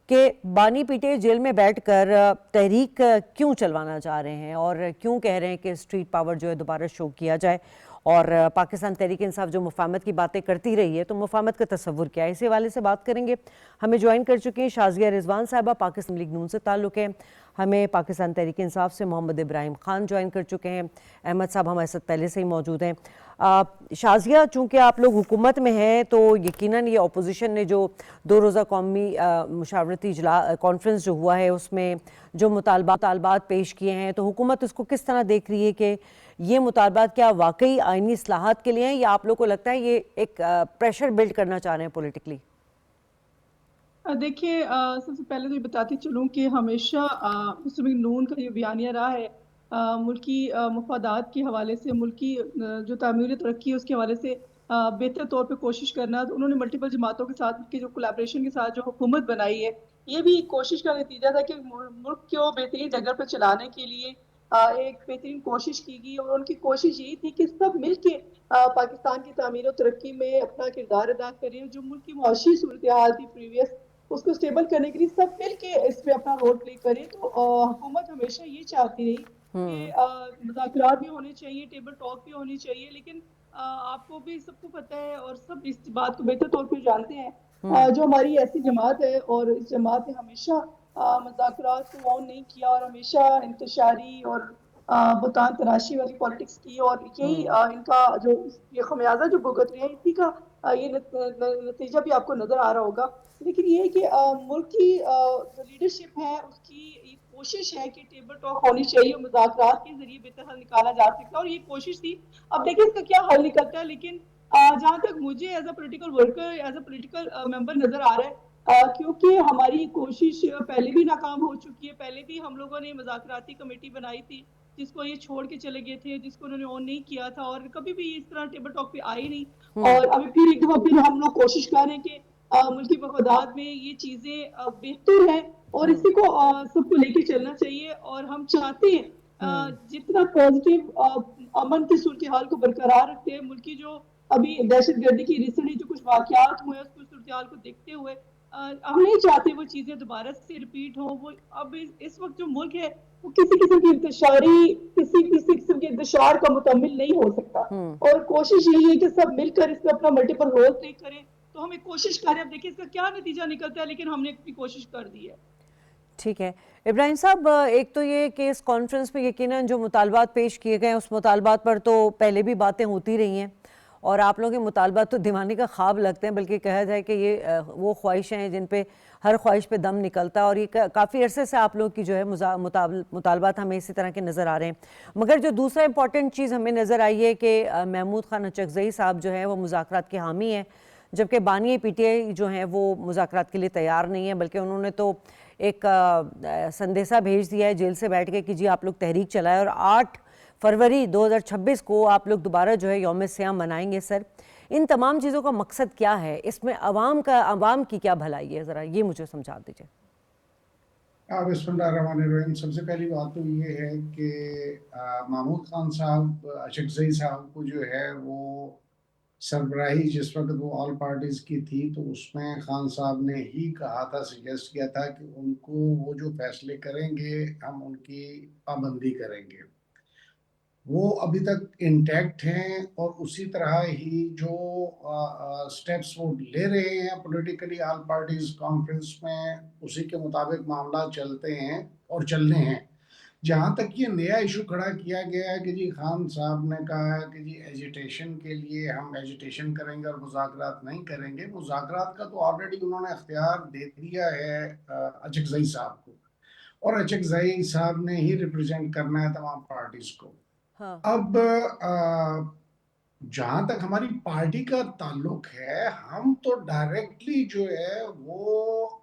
कि बानी PTI जेल में बैठकर तहरीक क्यों चलवाना चाह रहे हैं, और क्यों कह रहे हैं कि स्ट्रीट पावर जो है दोबारा शो किया जाए। और पाकिस्तान तहरीक इंसाफ जो मुफाहमत की बातें करती रही है, तो मुफाहमत का तस्वुर क्या है, इसी हवाले से बात करेंगे। हमें ज्वाइन कर चुके हैं शाज़िया रिजवान साहिबा, पाकिस्तान लीग नून से ताल्लुक़ है। हमें पाकिस्तान तहरीक इंसाफ से मोहम्मद इब्राहिम खान ज्वाइन कर चुके हैं। अहमद साहब हमारे साथ पहले से ही मौजूद हैं। शाज़िया, चूँकि आप लोग हुकूमत में हैं तो यकीनन ये अपोजिशन ने जो 2 रोज़ा कौमी मुशावरती कॉन्फ्रेंस जो हुआ है उसमें जो मुतालबात पेश किए हैं, तो हुकूमत उसको किस तरह देख रही है कि ये मुतालबात क्या वाकई आइनी इस्लाहात के लिए हैं या आप लोग को लगता है ये एक प्रेशर बिल्ड करना चाह रहे हैं पॉलिटिकली? देखिए, सबसे पहले तो ये बताती चलूँ कि हमेशा मुस्लिम लीग नून का ये बयानिया रहा है मुल्की मफादात के हवाले से, मुल्की जो तामीर तरक्की है उसके हवाले से बेहतर तौर पे कोशिश करना। तो उन्होंने मल्टीपल जमातों के साथ की जो कोलैबोरेशन के साथ जो हुकूमत बनाई है, ये भी कोशिश का नतीजा था कि मुल्क को बेहतरीन जगह पर चलाने के लिए एक बेहतरीन कोशिश की गई। और उनकी कोशिश यही थी कि सब मिल के पाकिस्तान की तामीर और तरक्की में अपना किरदार अदा करें। जो मुल्क की मुआशी सूरत हाल थी प्रीवियस, उसको स्टेबल करने के लिए सब मिल के इसमें अपना रोल प्ले करें। तो हुकूमत हमेशा ये चाहती रही कि मुज़ाकरात भी होने चाहिए, टेबल टॉक भी होनी चाहिए, लेकिन आपको भी सबको पता है और सब इस बात को बेहतर तौर पे जानते हैं जो हमारी ऐसी जमात है और इस जमात ने हमेशा मुज़ाकरात को ऑन नहीं किया और हमेशा इंतशारी और बुतान तराशी वाली पॉलिटिक्स की। और यही इनका जो ये खमियाजा जो भुगत रहे हैं, इसी का ये नतीजा भी आपको नजर आ रहा होगा। लेकिन ये है कि मुल्क की जो लीडरशिप है उसकी एक कोशिश है कि टेबल टॉक होनी चाहिए, मुज़ाकरात के जरिए बेहतर हल निकाला जा सकता है और ये कोशिश थी। अब देखिए इसका क्या हल निकलता है, लेकिन जहाँ तक मुझे as a political worker, as a political member नजर आ रहा है, क्योंकि हमारी कोशिश पहले भी नाकाम हो चुकी है। पहले भी हम लोगों ने मुज़ाकराती कमेटी बनाई थी जिसको ये छोड़ के चले गए थे, जिसको उन्होंने ऑन नहीं किया था और कभी भी इस तरह टेबल टॉक पे आई नहीं। और अभी फिर एक दफा फिर हम लोग कोशिश कर रहे हैं कि मुल्की मफादात में ये चीजें बेहतर हैं और इसी को सबको लेके चलना चाहिए। और हम चाहते हैं जितना पॉजिटिव अमन की सूरत हाल को बरकरार रखते हैं, मुल्की जो अभी दहशतगर्दी की रिसेंटली जो कुछ वाकयात हुए उसको सूरत हाल को देखते हुए हम नहीं चाहते वो चीजें दोबारा से रिपीट हो। वो अब इस वक्त जो मुल्क है वो किसी किस्म की किसी किस्म के इंतशार का मुतमिल नहीं हो सकता। और कोशिश यही है कि सब मिलकर इसमें अपना मल्टीपल रोल प्ले करें। तो हम एक कोशिश करें, अब देखिए इसका क्या नतीजा निकलता है, लेकिन हमने अपनी कोशिश कर दी है। ठीक है इब्राहिम साहब, एक तो ये कि इस कॉन्फ्रेंस में यकीनन जो मुतालबात पेश किए गए हैं उस मुतालबात पर तो पहले भी बातें होती रही हैं और आप लोगों के मुतालबात तो दीवानी का ख्वाब लगते हैं, बल्कि कहा जाए कि ये वो ख्वाहिशें हैं जिन पे हर ख्वाहिश पे दम निकलता है और ये काफ़ी अरसे से आप लोग की जो है मुतालबात हमें इसी तरह के नज़र आ रहे हैं। मगर जो दूसरा इंपॉर्टेंट चीज़ हमें नज़र आई है कि महमूद खान अचकज़ई साहब जो है वो मुज़ाकरात के हामी हैं, जबकि बानी PTI जो हैं वो मुज़ाकरात के लिए तैयार नहीं है, बल्कि उन्होंने तो एक संदेशा भेज दिया है जेल से बैठ के कि जी आप लोग तहरीक चलाएं और 8 फरवरी 2026 को आप लोग दोबारा जो है यौम सियाम मनाएंगे। सर, इन तमाम चीज़ों का मकसद क्या है? इसमें अवाम की क्या भलाई है, ज़रा ये मुझे समझा दीजिए। बिस्मिल्लाहिर्रहमानिर्रहीम। सबसे पहली बात तो ये है कि महमूद खान साहब अचकज़ई साहब को जो है वो सरबराही जिस वक्त वो ऑल पार्टीज़ की थी तो उसमें खान साहब ने ही कहा था, सजेस्ट किया था कि उनको वो जो फैसले करेंगे हम उनकी पाबंदी करेंगे। वो अभी तक इंटैक्ट हैं और उसी तरह ही जो स्टेप्स वो ले रहे हैं पॉलिटिकली ऑल पार्टीज कॉन्फ्रेंस में, उसी के मुताबिक मामला चलते हैं और चलने हैं। जहाँ तक ये नया इशू खड़ा किया गया है कि जी खान साहब ने कहा है कि जी एजिटेशन के लिए हम एजिटेशन करेंगे और मुज़ाकरात नहीं करेंगे, मुज़ाकरात का तो ऑलरेडी उन्होंने अख्तियार दे दिया है अचकज़ई साहब को और अचकज़ई साहब ने ही रिप्रेजेंट करना है तमाम पार्टीज को। हाँ। अब जहाँ तक हमारी पार्टी का ताल्लुक है, हम तो डायरेक्टली जो है वो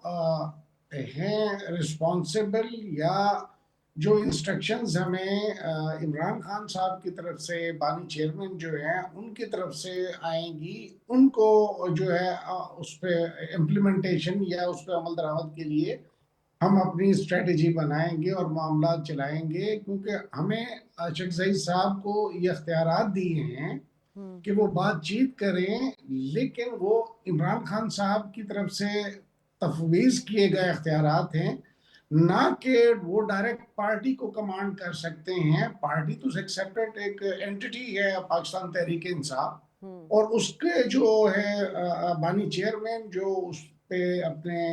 हैं रिस्पॉन्सिबल, या जो इंस्ट्रक्शंस हमें इमरान खान साहब की तरफ से, बानी चेयरमैन जो हैं उनकी तरफ से आएंगी, उनको जो है उस पर इम्प्लीमेंटेशन या उस पर अमल दरामद के लिए हम अपनी स्ट्रेटजी बनाएंगे और मामला चलाएंगे। क्योंकि हमें अचकज़ई साहब को ये अख्तियारात दिए हैं कि वो बातचीत करें, लेकिन वो इमरान खान साहब की तरफ से तफवीज़ किए गए अख्तियारात हैं, ना कि वो डायरेक्ट पार्टी को कमांड कर सकते हैं। पार्टी तो एक सेपरेट एक एंटिटी है पाकिस्तान तहरीक इंसाफ, और उसके जो है बानी चेयरमैन जो उस پہ اپنے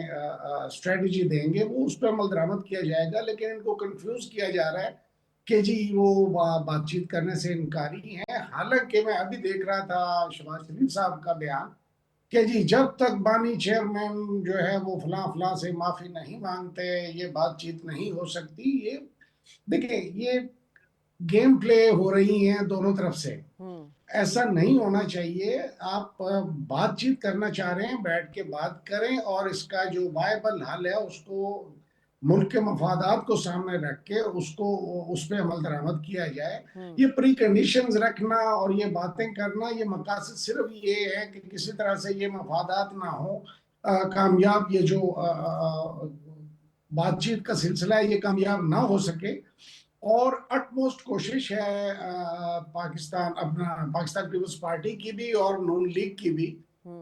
اسٹریٹجی دیں گے وہ اس پہ عمل درآمد کیا جائے گا، لیکن ان کو کنفیوز کیا جا رہا ہے کہ جی وہ بات چیت کرنے سے انکاری ہیں۔ حالانکہ میں ابھی دیکھ رہا تھا شہباز شریف صاحب کا بیان کہ جی جب تک بانی چیئرمین جو ہے وہ فلاں فلاں سے معافی نہیں مانگتے یہ بات چیت نہیں ہو سکتی۔ یہ دیکھیں یہ گیم پلے ہو رہی ہیں دونوں طرف سے، ایسا نہیں ہونا چاہیے۔ آپ بات چیت کرنا چاہ رہے ہیں بیٹھ کے بات کریں اور اس کا جو وائبل حل ہے اس کو ملک کے مفادات کو سامنے رکھ کے اس پہ عمل درآمد کیا جائے۔ یہ پری کنڈیشنز رکھنا اور یہ باتیں کرنا یہ مقاصد صرف یہ ہے کہ کسی طرح سے یہ مفادات نہ ہو کامیاب، یہ جو بات چیت کا سلسلہ ہے یہ کامیاب نہ ہو سکے۔ اور اٹموسٹ کوشش ہے پاکستان پیپلز پارٹی کی بھی اور نون لیگ کی بھی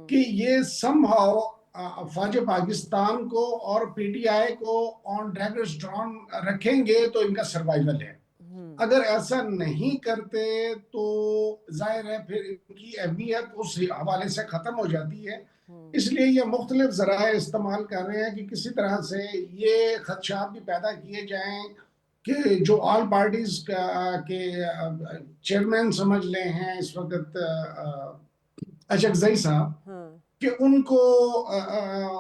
کہ یہ سم ہاؤ افواج پاکستان کو اور پی ٹی آئی کو آن ڈیگرز ڈرون رکھیں گے تو ان کا سروائیول ہے۔ اگر ایسا نہیں کرتے تو ظاہر ہے پھر ان کی اہمیت اس حوالے سے ختم ہو جاتی ہے۔ اس لیے یہ مختلف ذرائع استعمال کر رہے ہیں کہ کسی طرح سے یہ خدشات بھی پیدا کیے جائیں کہ جو آل پارٹیز کے چیئرمین سمجھ لے ہیں اس وقت اشرف صاحب کہ ان کو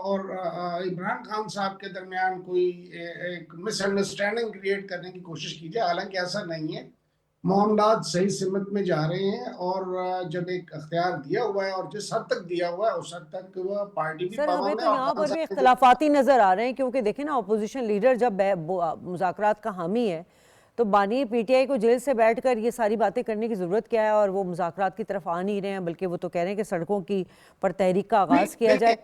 اور عمران خان صاحب کے درمیان کوئی ایک مس انڈرسٹینڈنگ کریٹ کرنے کی کوشش کی جائے، حالانکہ ایسا نہیں ہے۔ معاملات صحیح سمت میں جا رہے ہیں اور جب ایک اختیار دیا ہوا ہے اور جس حد تک دیا ہوا ہے اس حد تک وہ پارٹی بھی سر ہمیں پابند تو ہے۔ یہاں پر بھی اختلافاتی نظر آ رہے ہیں، کیونکہ دیکھیں نا اپوزیشن لیڈر جب مذاکرات کا حامی ہے تو بانی پی ٹی آئی کو جیل سے بیٹھ کر یہ ساری باتیں کرنے کی ضرورت کیا ہے، اور وہ مذاکرات کی طرف آ نہیں رہے ہیں بلکہ وہ تو کہہ رہے ہیں کہ سڑکوں کی پر تحریک کا آغاز کیا جائے۔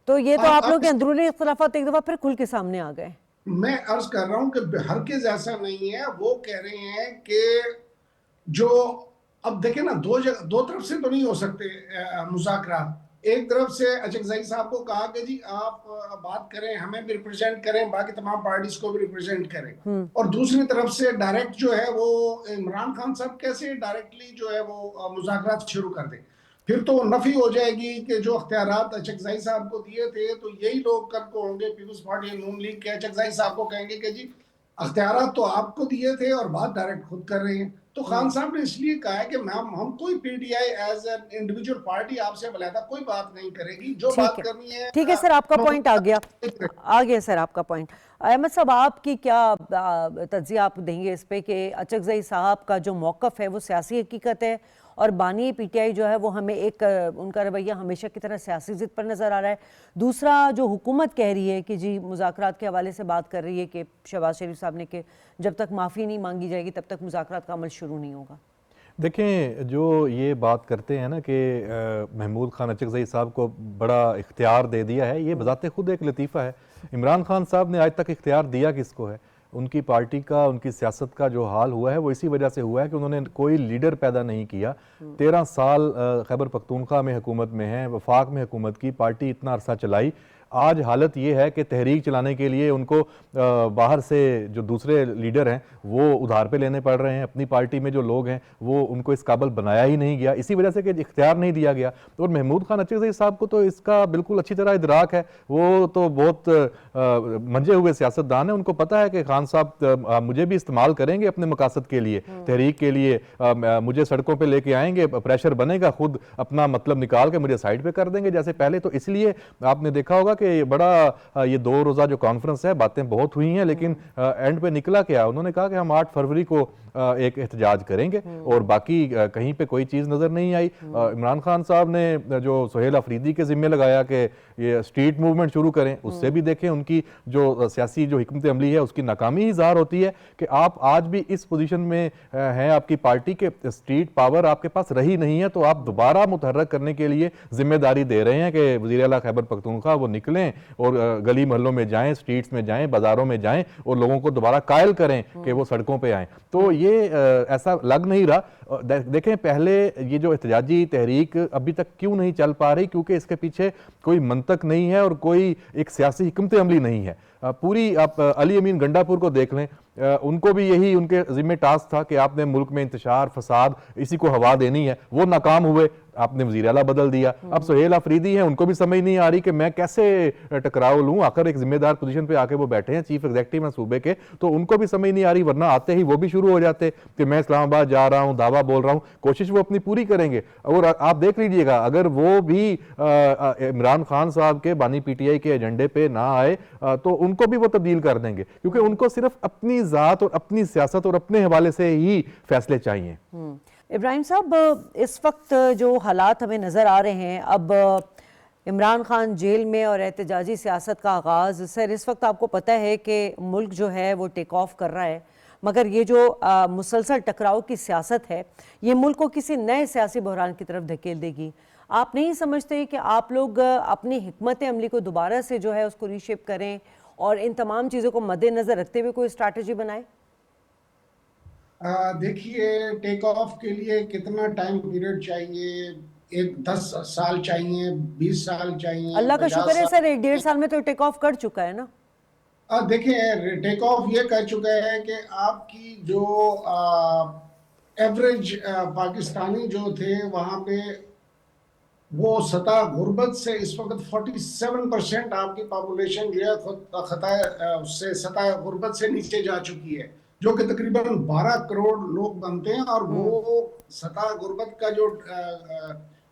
تو یہ تو آپ لوگ کے اندرونی اختلافات ایک دفعہ پھر کھل کے سامنے آ گئے۔ میں عرض کر رہا ہوں کہ ہرگز ایسا نہیں ہے۔ وہ کہہ رہے ہیں کہ جو اب دیکھیں نا دو طرف سے تو نہیں ہو سکتے مذاکرات۔ ایک طرف سے اچکزئی صاحب کو کہا کہ جی آپ بات کریں، ہمیں بھی ریپرزینٹ کریں، باقی تمام پارٹیز کو بھی ریپرزینٹ کریں، اور دوسری طرف سے ڈائریکٹ جو ہے وہ عمران خان صاحب کیسے ڈائریکٹلی جو ہے وہ مذاکرات شروع کر دیں۔ پھر تو نفی ہو جائے گی کہ جو اختیارات اچکزئی صاحب کو دیے تھے تو یہی لوگ کل کو ہوں گے پیپلز پارٹی نون لیگ کے اچکزئی صاحب کو کہیں گے کہ جی اختیارات تو آپ کو دیے تھے اور بات ڈائریکٹ خود کر رہے ہیں۔ تو خان صاحب نے اس لیے کہا ہے کہ ہم کوئی P T I as an individual party آپ سے علیحدہ کوئی بات نہیں کرے گی، جو بات کرنی ہے۔ ٹھیک ہے سر، آپ کا پوائنٹ آ گیا سر آپ کا پوائنٹ۔ احمد صاحب آپ کی کیا تجزیہ آپ دیں گے اس پہ کہ اچکزئی صاحب کا جو موقف ہے وہ سیاسی حقیقت ہے اور بانی پی ٹی آئی جو ہے وہ ہمیں ایک ان کا رویہ ہمیشہ کی طرح سیاسی ضد پر نظر آ رہا ہے، دوسرا جو حکومت کہہ رہی ہے کہ جی مذاکرات کے حوالے سے بات کر رہی ہے کہ شہباز شریف صاحب نے کہ جب تک معافی نہیں مانگی جائے گی تب تک مذاکرات کا عمل شروع نہیں ہوگا؟ دیکھیں جو یہ بات کرتے ہیں نا کہ محمود خان اچکزئی صاحب کو بڑا اختیار دے دیا ہے، یہ بذات خود ایک لطیفہ ہے۔ عمران خان صاحب نے آج تک اختیار دیا کس کو ہے؟ ان کی پارٹی کا، ان کی سیاست کا جو حال ہوا ہے وہ اسی وجہ سے ہوا ہے کہ انہوں نے کوئی لیڈر پیدا نہیں کیا۔ 13 سال خیبر پختونخوا میں حکومت میں ہیں، وفاق میں حکومت کی، پارٹی اتنا عرصہ چلائی۔ آج حالت یہ ہے کہ تحریک چلانے کے لیے ان کو باہر سے جو دوسرے لیڈر ہیں وہ ادھار پہ لینے پڑ رہے ہیں، اپنی پارٹی میں جو لوگ ہیں وہ ان کو اس قابل بنایا ہی نہیں گیا، اسی وجہ سے کہ اختیار نہیں دیا گیا۔ اور محمود خان اچکزئی صاحب کو تو اس کا بالکل اچھی طرح ادراک ہے، وہ تو بہت منجے ہوئے سیاستدان ہیں، ان کو پتہ ہے کہ خان صاحب مجھے بھی استعمال کریں گے اپنے مقاصد کے لیے، تحریک کے لیے، مجھے سڑکوں پہ لے کے آئیں گے، پریشر بنے گا، خود اپنا مطلب نکال کے مجھے سائڈ پہ کر دیں گے جیسے پہلے۔ تو اس لیے آپ نے دیکھا ہوگا کہ بڑا یہ 2 روزہ جو کانفرنس ہے باتیں بہت ہوئی ہیں، لیکن اینڈ پہ نکلا کیا؟ انہوں نے کہا کہ ہم 8 فروری کو ایک احتجاج کریں گے، اور باقی کہیں پہ کوئی چیز نظر نہیں آئی۔ عمران خان صاحب نے جو سہیل افریدی کے ذمہ لگایا کہ یہ اسٹریٹ موومنٹ شروع کریں، اس سے بھی دیکھیں ان کی جو سیاسی جو حکمت عملی ہے اس کی ناکامی ہی ظاہر ہوتی ہے کہ آپ آج بھی اس پوزیشن میں ہیں آپ کی پارٹی کے اسٹریٹ پاور آپ کے پاس رہی نہیں ہے، تو آپ دوبارہ متحرک کرنے کے لیے ذمہ داری دے رہے ہیں کہ وزیر اعلیٰ خیبر پختونخوا وہ نکلیں اور گلی محلوں میں جائیں، اسٹریٹس میں جائیں، بازاروں میں جائیں اور لوگوں کو دوبارہ قائل کریں کہ وہ سڑکوں پہ آئیں۔ تو یہ ایسا لگ نہیں رہا۔ دیکھیں پہلے یہ جو احتجاجی تحریک ابھی تک کیوں نہیں چل پا رہی؟ کیونکہ اس کے پیچھے کوئی منطق نہیں ہے اور کوئی ایک سیاسی حکمت عملی نہیں ہے۔ پوری آپ علی امین گنڈا پور کو دیکھ لیں، उनको भी यही उनके जिम्मे टास्क था कि आपने मुल्क में इंतशार, फसाद, इसी को हवा देनी है। वो नाकाम हुए, आपने वज़ीर आला बदल दिया। अब सुहेल अफरीदी हैं, उनको भी समझ नहीं आ रही कि मैं कैसे टकराव लूँ। आखिर एक जिम्मेदार पोजीशन पे आके वो बैठे हैं, चीफ एग्जीक्यूटिव हैं सूबे के, तो उनको भी समझ नहीं आ रही, वरना आते ही वो भी शुरू हो जाते कि मैं इस्लामाबाद जा रहा हूँ, दावा बोल रहा हूँ। कोशिश वो अपनी पूरी करेंगे। और आप देख लीजिएगा, अगर वो भी इमरान खान साहब के बानी पीटीआई के एजेंडे पे ना आए तो उनको भी वो तब्दील कर देंगे, क्योंकि उनको सिर्फ अपनी ज़ात और अपनी सियासत और अपने हवाले से ही फैसले चाहिए। इब्राहिम साहब, इस वक्त जो हालात हमें नज़र आ रहे हैं, अब इमरान खान जेल में और एहतजाजी सियासत का आगाज़, सर इस वक्त आपको पता है कि मुल्क जो है वो टेक ऑफ कर रहा है, मगर ये जो मुसलसल टकराव की सियासत है ये मुल्क को किसी नए सियासी बहरान की तरफ धकेल देगी। आप नहीं समझते कि आप लोग अपनी हिकमत अमली को दोबारा से जो है उसको रीशेप करें और इन तमाम चीज़ों को मद्देनज़र रखते हुए कोई स्ट्रैटेजी बनाएं? देखिए, टेक ऑफ के लिए कितना टाइम पीरियड चाहिए? 10 साल चाहिए, 20 साल चाहिए, अल्लाह का 50 शुक्र है साल? सर, 1.5 साल में तो टेक ऑफ कर चुका है ना। देखिए, टेक ऑफ ये कर चुका है कि आपकी जो एवरेज पाकिस्तानी जो थे वहाँ पे वो सतह गुर्बत से इस वक्त 47% आपकी पॉपुलेशन जो है उससे सतह गुर्बत से नीचे जा चुकी है, जो कि तकरीबन 12 करोड़ लोग बनते हैं। और वो सतह गुर्बत का जो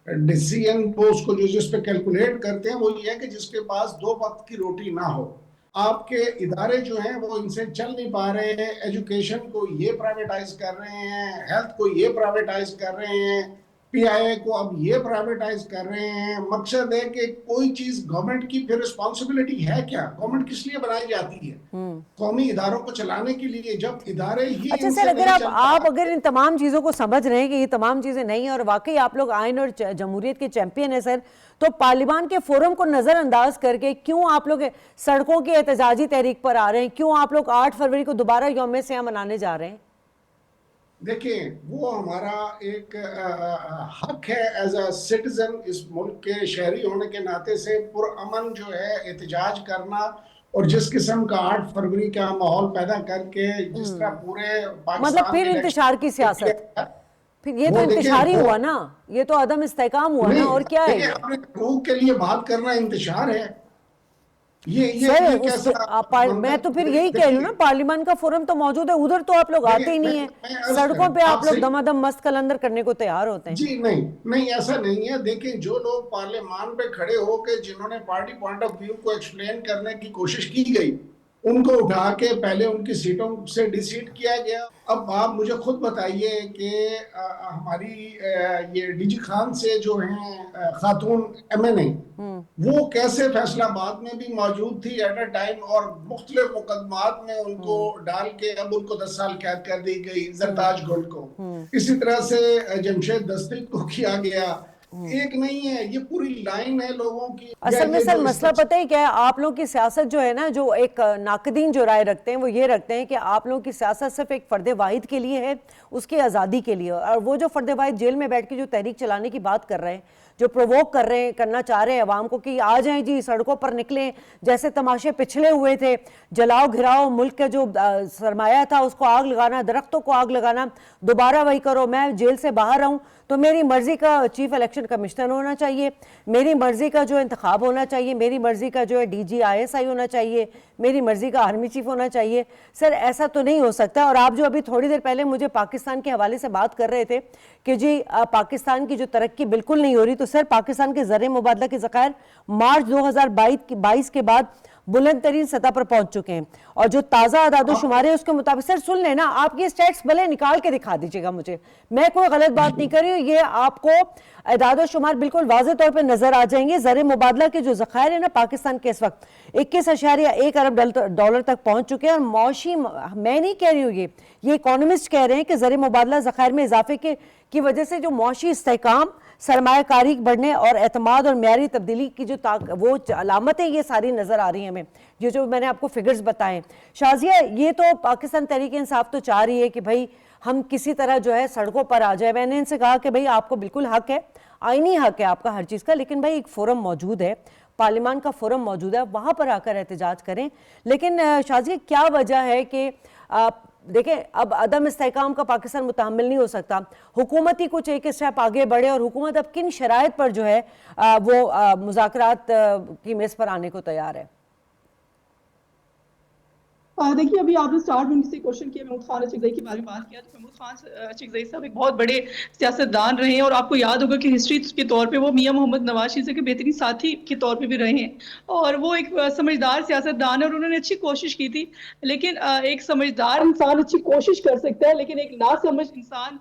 डिसीजन वो उसको जो जिस पे कैलकुलेट करते हैं वो ये है कि जिसके पास 2 वक्त की रोटी ना हो। आपके इदारे जो हैं वो इनसे चल नहीं पा रहे हैं। एजुकेशन को ये प्राइवेटाइज कर रहे हैं, हेल्थ को ये प्राइवेटाइज कर रहे हैं, पीआईए को अब ये प्राइवेटाइज कर रहे हैं। मकसद है कि कोई चीज गवर्नमेंट की फिर रिस्पॉन्सिबिलिटी है क्या? गवर्नमेंट किस लिए बनाई जाती है? कौमी इदारों को चलाने के लिए। जब इदारे ही अच्छा सर, अगर आप अगर इन तमाम चीज़ों को समझ रहे हैं कि ये तमाम चीज़ें नहीं है और वाकई आप लोग आइन और जमहूरियत के चैंपियन है सर, तो पार्लियामान के फोरम को नज़रअंदाज करके क्यों आप लोग सड़कों की एहतजाजी तहरीक पर आ रहे हैं? क्यों आप लोग 8 फरवरी को दोबारा यौम सियाह मनाने जा रहे हैं? देखिए, वो हमारा एक हक है एज अ सिटीजन, इस मुल्क के शहरी होने के नाते से पुरअमन जो है एहतजाज करना। और जिस किस्म का 8 फरवरी का माहौल पैदा करके जिस तरह पूरे पाकिस्तान मतलब फिर इंतशार की सियासत, फिर ये तो इंतशार ही हुआ ना, ये तो अदम इस्तेकाम हुआ ना, और क्या है? अपने हकूक के लिए बात करना इंतशार है। सर मैं तो फिर यही कह रही हूँ ना, पार्लियामान का फोरम तो मौजूद है, उधर तो आप लोग आते ही नहीं है। सड़कों पे आप लोग दमादम मस्त कलंदर करने को तैयार होते हैं। जी नहीं ऐसा नहीं है। देखिए, जो लोग पार्लियामान पे खड़े होकर जिन्होंने पार्टी पॉइंट ऑफ व्यू को एक्सप्लेन करने की कोशिश की गई, उनको उठा के पहले उनकी सीटों से डिसीट किया गया। अब आप मुझे खुद बताइए कि हमारी ये डीजी खान से जो हैं खातून एमएनए, वो कैसे फैसलाबाद में भी मौजूद थी एट अ टाइम और मुख्तलिफ मुकदमात में उनको डाल के अब उनको 10 साल कैद कर दी गई। जरताज गुल को इसी तरह से जमशेद दस्ती को किया गया। एक नहीं है, ये पूरी लाइन है लोगों की। असल में सर मसला पता ही क्या है, आप लोगों की सियासत जो है ना, जो एक नाकदीन जो राय रखते हैं वो ये रखते हैं कि आप लोगों की सियासत सिर्फ एक फर्द वाहिद के लिए है, उसकी आज़ादी के लिए। और वो जो फर्द वाहिद जेल में बैठ के जो तहरीक चलाने की बात कर रहे हैं, जो प्रोवोक कर रहे हैं, करना चाह रहे हैं अवाम को कि आ जाएं जी सड़कों पर निकलें, जैसे तमाशे पिछले हुए थे, जलाओ घिराओ, मुल्क का जो सरमाया था उसको आग लगाना, दरख्तों को आग लगाना, दोबारा वही करो। मैं जेल से बाहर आऊँ तो मेरी मर्जी का चीफ इलेक्शन कमिश्नर होना चाहिए, मेरी मर्जी का जो इंतखाब होना चाहिए, मेरी मर्जी का जो है डीजी ISI होना चाहिए, मेरी मर्जी का आर्मी चीफ होना चाहिए। सर ऐसा तो नहीं हो सकता। और आप जो अभी थोड़ी देर पहले मुझे पाकिस्तान के हवाले से बात कर रहे थे कि जी पाकिस्तान की जो तरक्की बिल्कुल नहीं हो रही, तो सर पाकिस्तान के ज़र मुबादला के ज़खायर मार्च 2022 के बाद बुलंद तरीन सतह पर पहुंच चुके हैं। और जो ताज़ा आदादोशुमार है उसके मुताबिक, सर सुन लेना, आप ये स्टैट्स भले निकाल के दिखा दीजिएगा मुझे, मैं कोई गलत बात नहीं कर रही हूँ, ये आपको आदादोशुमार बिल्कुल वाज़े तौर पर नजर आ जाएंगे। ज़र मुबादला के जो ज़खायर है ना पाकिस्तान के इस वक्त 21.1 अरब डॉलर तक पहुंच चुके हैं। और मौशी, मैं नहीं कह रही हूँ, ये इकोनॉमिस्ट कह रहे हैं कि ज़र मुबादला ज़खायर में इजाफे की वजह से जो मौशी इस्तेहकाम, सरमायाकारी बढ़ने और एतमाद और म्यारी तब्दीली की जो वो अलामतें ये सारी नज़र आ रही हैं हमें, ये जो मैंने आपको फिगर्स बताएं। शाजिया, ये तो पाकिस्तान तहरीक इंसाफ तो चाह रही है कि भाई हम किसी तरह जो है सड़कों पर आ जाए। मैंने इनसे कहा कि भाई आपको बिल्कुल हक है, आईनी हक है आपका हर चीज़ का, लेकिन भाई एक फोरम मौजूद है, पार्लियामान का फोरम मौजूद है, वहाँ पर आकर एहतजाज करें। लेकिन शाजिया, क्या वजह है कि دیکھیں اب عدم استحکام کا پاکستان متحمل نہیں ہو سکتا. حکومت ہی کچھ ایک اسٹیپ آگے بڑھے, اور حکومت اب کن شرائط پر جو ہے وہ مذاکرات کی میز پر آنے کو تیار ہے؟ دیکھیے ابھی آپ نے سٹارٹ میں کسی کوشچن کیا محمود خان اچکزئی کے بارے میں بات کیا, تو محمود خان اچکزئی صاحب ایک بہت بڑے سیاستدان رہے ہیں, اور آپ کو یاد ہوگا کہ ہسٹری کے طور پہ وہ میاں محمد نواز شریف کے بہترین ساتھی کے طور پہ بھی رہے ہیں, اور وہ ایک سمجھدار سیاستدان ہے, اور انہوں نے اچھی کوشش کی تھی. لیکن ایک سمجھدار انسان اچھی کوشش کر سکتا ہے, لیکن ایک ناسمجھ انسان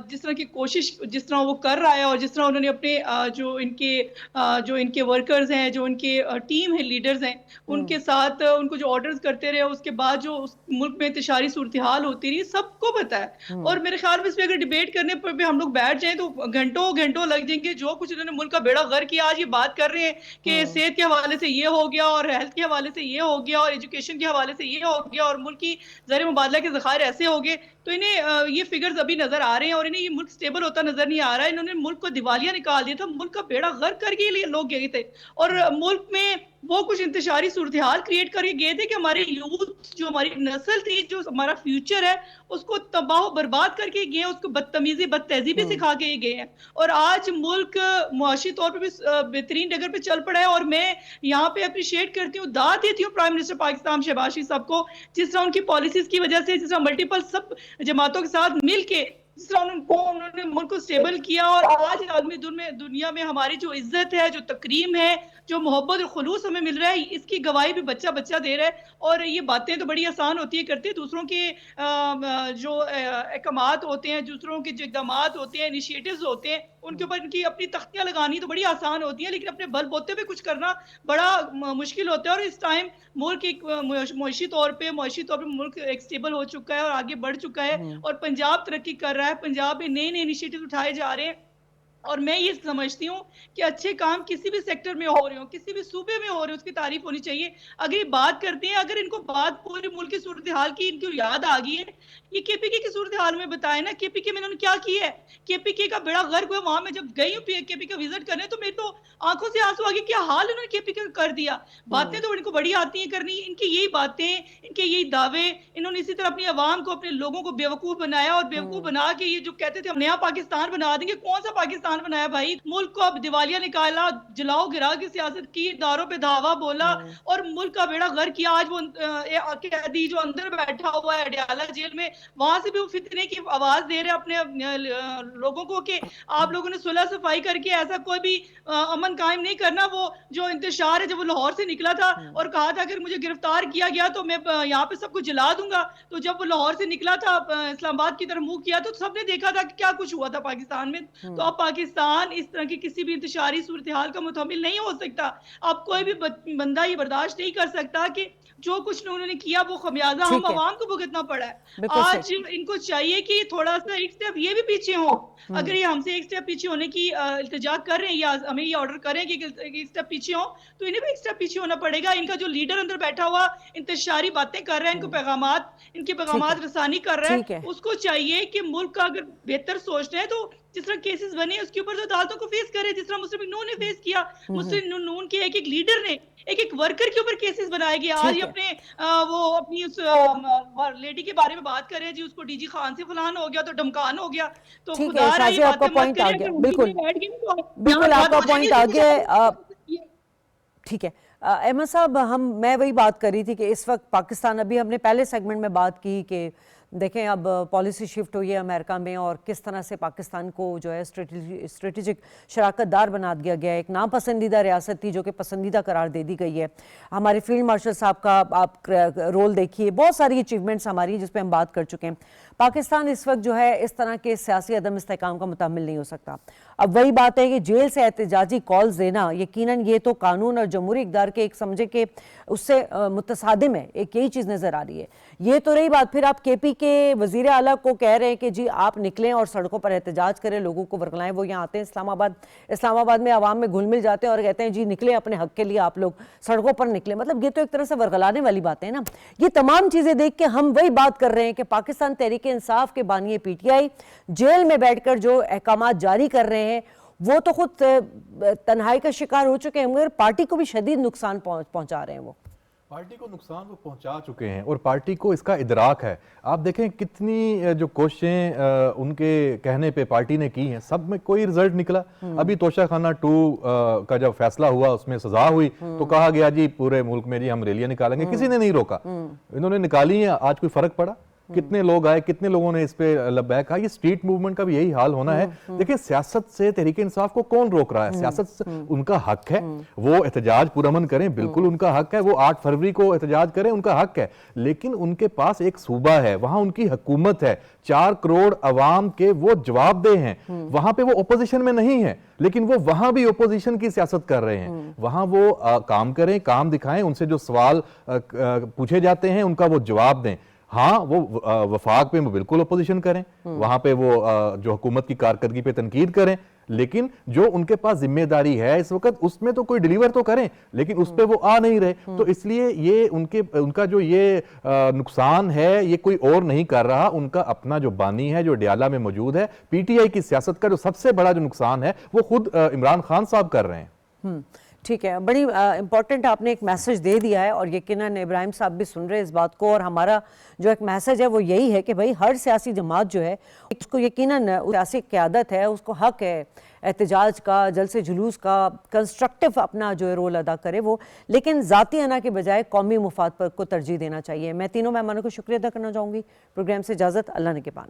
جس طرح کی کوشش جس طرح وہ کر رہا ہے, اور جس طرح انہوں نے اپنے جو ان کے ورکرز ہیں, جو ان کے ٹیم ہیں, لیڈرز ہیں, ان کے ساتھ ان کو جو آرڈرز کرتے رہے, اس کے بعد جو اس ملک میں انتشاری صورتحال ہوتی رہی, سب کو پتا ہے. اور میرے خیال میں اس پہ اگر ڈیبیٹ کرنے پر بھی ہم لوگ بیٹھ جائیں تو گھنٹوں لگ جائیں گے. جو کچھ انہوں نے ملک کا بیڑا غرق کیا, آج یہ بات کر رہے ہیں کہ صحت کے حوالے سے یہ ہو گیا, اور ہیلتھ کے حوالے سے یہ ہو گیا, اور ایجوکیشن کے حوالے سے یہ ہو گیا, اور ملک کی زر مبادلہ کے ذخائر ایسے ہو گئے, تو انہیں یہ فگرز ابھی نظر آ رہے ہیں, اور انہیں یہ ملک سٹیبل ہوتا نظر نہیں آ رہا ہے. انہوں نے ملک کو دیوالیہ نکال دیا تھا, ملک کا بیڑا غرق کر کے لوگ گئے تھے, اور ملک میں وہ کچھ انتشاری صورتحال کریٹ کر کے گئے تھے کہ ہمارے یوتھ, جو ہماری نسل تھی, جو ہمارا فیوچر ہے, اس کو تباہ و برباد کر کے گئے ہیں, اس کو بدتمیزی بد تہذیبی سکھا کے گئے ہیں. اور آج ملک معاشی طور پہ بھی بہترین ڈگر پہ چل پڑا ہے, اور میں یہاں پہ اپریشیٹ کرتی ہوں, داد دیتی ہوں پرائم منسٹر پاکستان شہباز شریف صاحب کو, جس طرح ان کی پالیسیز کی وجہ سے, جس طرح ملٹیپل سب جماعتوں کے ساتھ مل کے جس طرح انہوں نے ملک کو سٹیبل کیا, اور آج عالمی دنیا میں ہماری جو عزت ہے, جو تکریم ہے, جو محبت اور خلوص ہمیں مل رہا ہے, اس کی گواہی بھی بچہ دے رہا ہے. اور یہ باتیں تو بڑی آسان ہوتی ہے کرتی, دوسروں کے جو احکامات ہوتے ہیں, دوسروں کے جو اقدامات ہوتے ہیں, انیشیٹوز ہوتے ہیں, ان کے اوپر ان کی اپنی تختیاں لگانی تو بڑی آسان ہوتی ہیں, لیکن اپنے بل بوتے پہ کچھ کرنا بڑا مشکل ہوتا ہے. اور اس ٹائم ملک ایک معاشی طور پہ ملک ایک سٹیبل ہو چکا ہے, اور آگے بڑھ چکا ہے, اور پنجاب ترقی کر رہا ہے, پنجاب میں نئے انیشیٹو اٹھائے جا رہے ہیں. اور میں یہ سمجھتی ہوں کہ اچھے کام کسی بھی سیکٹر میں ہو رہے ہوں, کسی بھی صوبے میں ہو رہے ہوں, اس کی تعریف ہونی چاہیے. اگر یہ بات کرتے ہیں, اگر ان کو بات پورے ملک کی صورتحال کی ان کو یاد آ گئی ہے, یہ کے پی کے کی صورتحال میں بتائیں نا, کے پی کے میں انہوں نے کیا کیا ہے. کے پی کے کا بیڑا غرق ہوا, وہاں میں جب گئی ہوں کے پی کے وزٹ کرنے, تو میرے تو آنکھوں سے آنسو آ گئے, کیا حال انہوں نے کے پی کے کر دیا. باتیں تو ان کو بڑی آتی ہیں کرنی, ان کی یہی باتیں, ان کے یہی دعوے, انہوں نے اسی طرح اپنی عوام کو, اپنے لوگوں کو بیوقوف بنایا, اور بیوقوف بنا کے یہ جو کہتے تھے ہم نیا پاکستان بنا دیں گے, کون سا پاکستان بنایا بھائی. ملک کو اب دیوالیہ نکالا, جلاؤ گرا کی سیاست کی, اداروں پہ دھاوا بولا, اور ملک کا بیڑا غرق کیا. آج وہ قیدی جو اندر بیٹھا ہوا ہے اڈیالہ جیل میں, وہاں سے بھی وہ فتنے کی آواز دے رہے اپنے لوگوں کو کہ آپ لوگوں نے صلح صفائی کر کے ایسا کوئی بھی امن قائم نہیں کرنا. وہ جو انتشار ہے, جب وہ لاہور سے نکلا تھا اور کہا تھا اگر مجھے گرفتار کیا گیا تو میں یہاں پہ سب کو جلا دوں گا, تو جب وہ لاہور سے نکلا تھا اسلام آباد کی طرف منہ کیا, تو سب نے دیکھا تھا کہ کیا کچھ ہوا تھا پاکستان میں. تو اب پاکستان اس طرح کی کسی بھی انتشاری صورتحال کا متحمل نہیں ہو سکتا. اب کوئی بھی بندہ یہ برداشت نہیں کر سکتا کہ جو کچھ انہوں نے کیا وہ خمیازہ ہم عوام کو بھگتنا پڑا ہے. آج ان کو چاہیے کہ تھوڑا سا ایک سٹیپ یہ بھی پیچھے ہوں. اگر یہ ہم سے ایک سٹیپ پیچھے ہونے کی التجا کر رہے ہیں, یا ہمیں یہ آرڈر کریں کہ ایک سٹیپ پیچھے ہوں, تو انہیں بھی ایک سٹیپ پیچھے ہونا پڑے گا. ان کا جو لیڈر اندر بیٹھا ہوا انتشاری باتیں کر رہا ہے, ان کے پیغامات رسانی کر رہا ہے, اس کو چاہیے کہ ملک کا اگر بہتر سوچنا ہے تو جس طرح کیسز بنے اس کے اوپر جو عدالتوں کو فیس کرے, جس طرح مسلم نون نے فیس کیا. مسلم نون کے ایک لیڈر نے ایک ورکر کے اوپر کیسز بنائے گئے. آج یہ اپنی اس لیڈی کے بارے میں بات کرے, جی اس کو ڈی جی خان سے فلان ہو گیا, تو ڈمکان ہو گیا. تو خدا رہا یہ باتیں مت کریں. بالکل آپ کا پوائنٹ آ گیا. ٹھیک ہے احمد صاحب, میں وہی بات کر رہی تھی کہ اس وقت پاکستان, ابھی ہم نے پہلے سیگمنٹ میں بات کی کہ دیکھیں اب پالیسی شفٹ ہوئی ہے امریکہ میں, اور کس طرح سے پاکستان کو جو ہے اسٹریٹجک شراکت دار بنا دیا گیا ہے. ایک ناپسندیدہ ریاست تھی جو کہ پسندیدہ قرار دے دی گئی ہے. ہمارے فیلڈ مارشل صاحب کا آپ رول دیکھیے, بہت ساری اچیومنٹس ہماری جس پہ ہم بات کر چکے ہیں. پاکستان اس وقت جو ہے اس طرح کے سیاسی عدم استحکام کا متحمل نہیں ہو سکتا. اب وہی بات ہے کہ جیل سے احتجاجی کالز دینا, یقیناً یہ تو قانون اور جمہوری اقدار کے ایک سمجھے کہ اس سے متصادم ہے, ایک یہی چیز نظر آ رہی ہے. یہ تو رہی بات. پھر آپ کے پی کے وزیر اعلیٰ کو کہہ رہے ہیں کہ جی آپ نکلیں اور سڑکوں پر احتجاج کریں, لوگوں کو ورگلائیں. وہ یہاں آتے ہیں اسلام آباد میں عوام میں گھل مل جاتے ہیں اور کہتے ہیں جی نکلیں اپنے حق کے لیے, آپ لوگ سڑکوں پر نکلیں. مطلب یہ تو ایک طرح سے ورگلانے والی باتیں ہیں نا. یہ تمام چیزیں دیکھ کے ہم وہی بات کر رہے ہیں کہ پاکستان تحریک انصاف کے بانی پی ٹی آئی جیل میں بیٹھ کر جو احکامات جاری کر رہے ہیں وہ تو خود تنہائی کا شکار ہو چکے ہیں, مگر پارٹی کو بھی شدید نقصان پہنچا رہے ہیں. وہ पार्टी को नुकसान वो पहुंचा चुके हैं और पार्टी को इसका इदराक है। आप देखें कितनी जो कोशिशें उनके कहने पे पार्टी ने की हैं, सब में कोई रिजल्ट निकला। अभी तोशाखाना 2 का जब फैसला हुआ, उसमें सजा हुई, तो कहा गया जी पूरे मुल्क में जी हम रैलियां निकालेंगे, किसी ने नहीं रोका। इन्होंने निकाली है, आज कोई फर्क पड़ा? कितने लोग आए, कितने लोगों ने इस पे लब्बैक कहा? ये स्ट्रीट मूवमेंट का भी यही हाल होना है। देखिए सियासत से तहरीक इंसाफ को कौन रोक रहा है? सियासत से उनका हक है, वो एहतजाज पुरअमन करें, बिल्कुल उनका हक है, वो 8 फरवरी को एहतजाज करें, उनका हक है। लेकिन उनके पास एक सूबा है, वहां उनकी हुकूमत है, 4 करोड़ अवाम के वो जवाबदेह हैं। वहां पे वो ओपोजिशन में नहीं है, लेकिन वो वहां भी ओपोजिशन की सियासत कर रहे हैं। वहां वो काम करें, काम दिखाएं, उनसे जो सवाल पूछे जाते हैं उनका वो जवाब दें। हाँ, वो वफाक पे वो बिल्कुल अपोजिशन करें, वहां पे वो जो हुकूमत की कारकर्दगी पे तनकीद करें, लेकिन जो उनके पास जिम्मेदारी है इस वक्त उसमें तो कोई डिलीवर तो करें, लेकिन उस पे वो आ नहीं रहे। तो इसलिए ये उनका जो ये नुकसान है ये कोई और नहीं कर रहा, उनका अपना जो बानी है जो डियाला में मौजूद है। पीटीआई की सियासत का जो सबसे बड़ा जो नुकसान है वो खुद इमरान खान साहब कर रहे हैं। ठीक है, बड़ी इम्पोर्टेंट आपने एक मैसेज दे दिया है और यकीनन इब्राहिम साहब भी सुन रहे हैं इस बात को। और हमारा जो एक मैसेज है वो यही है कि भाई हर सियासी जमात जो है उसको यकीनन सियासी क़यादत है, उसको हक है एहतजाज का, जलसे जुलूस का, कंस्ट्रक्टिव अपना जो है रोल अदा करे वो, लेकिन ज़ाती अना के बजाय कौमी मुफाद पर को तरजीह देना चाहिए। मैं तीनों मेहमानों को शुक्रिया अदा करना चाहूँगी। प्रोग्राम से इजाज़त, अल्लाह ने के पान।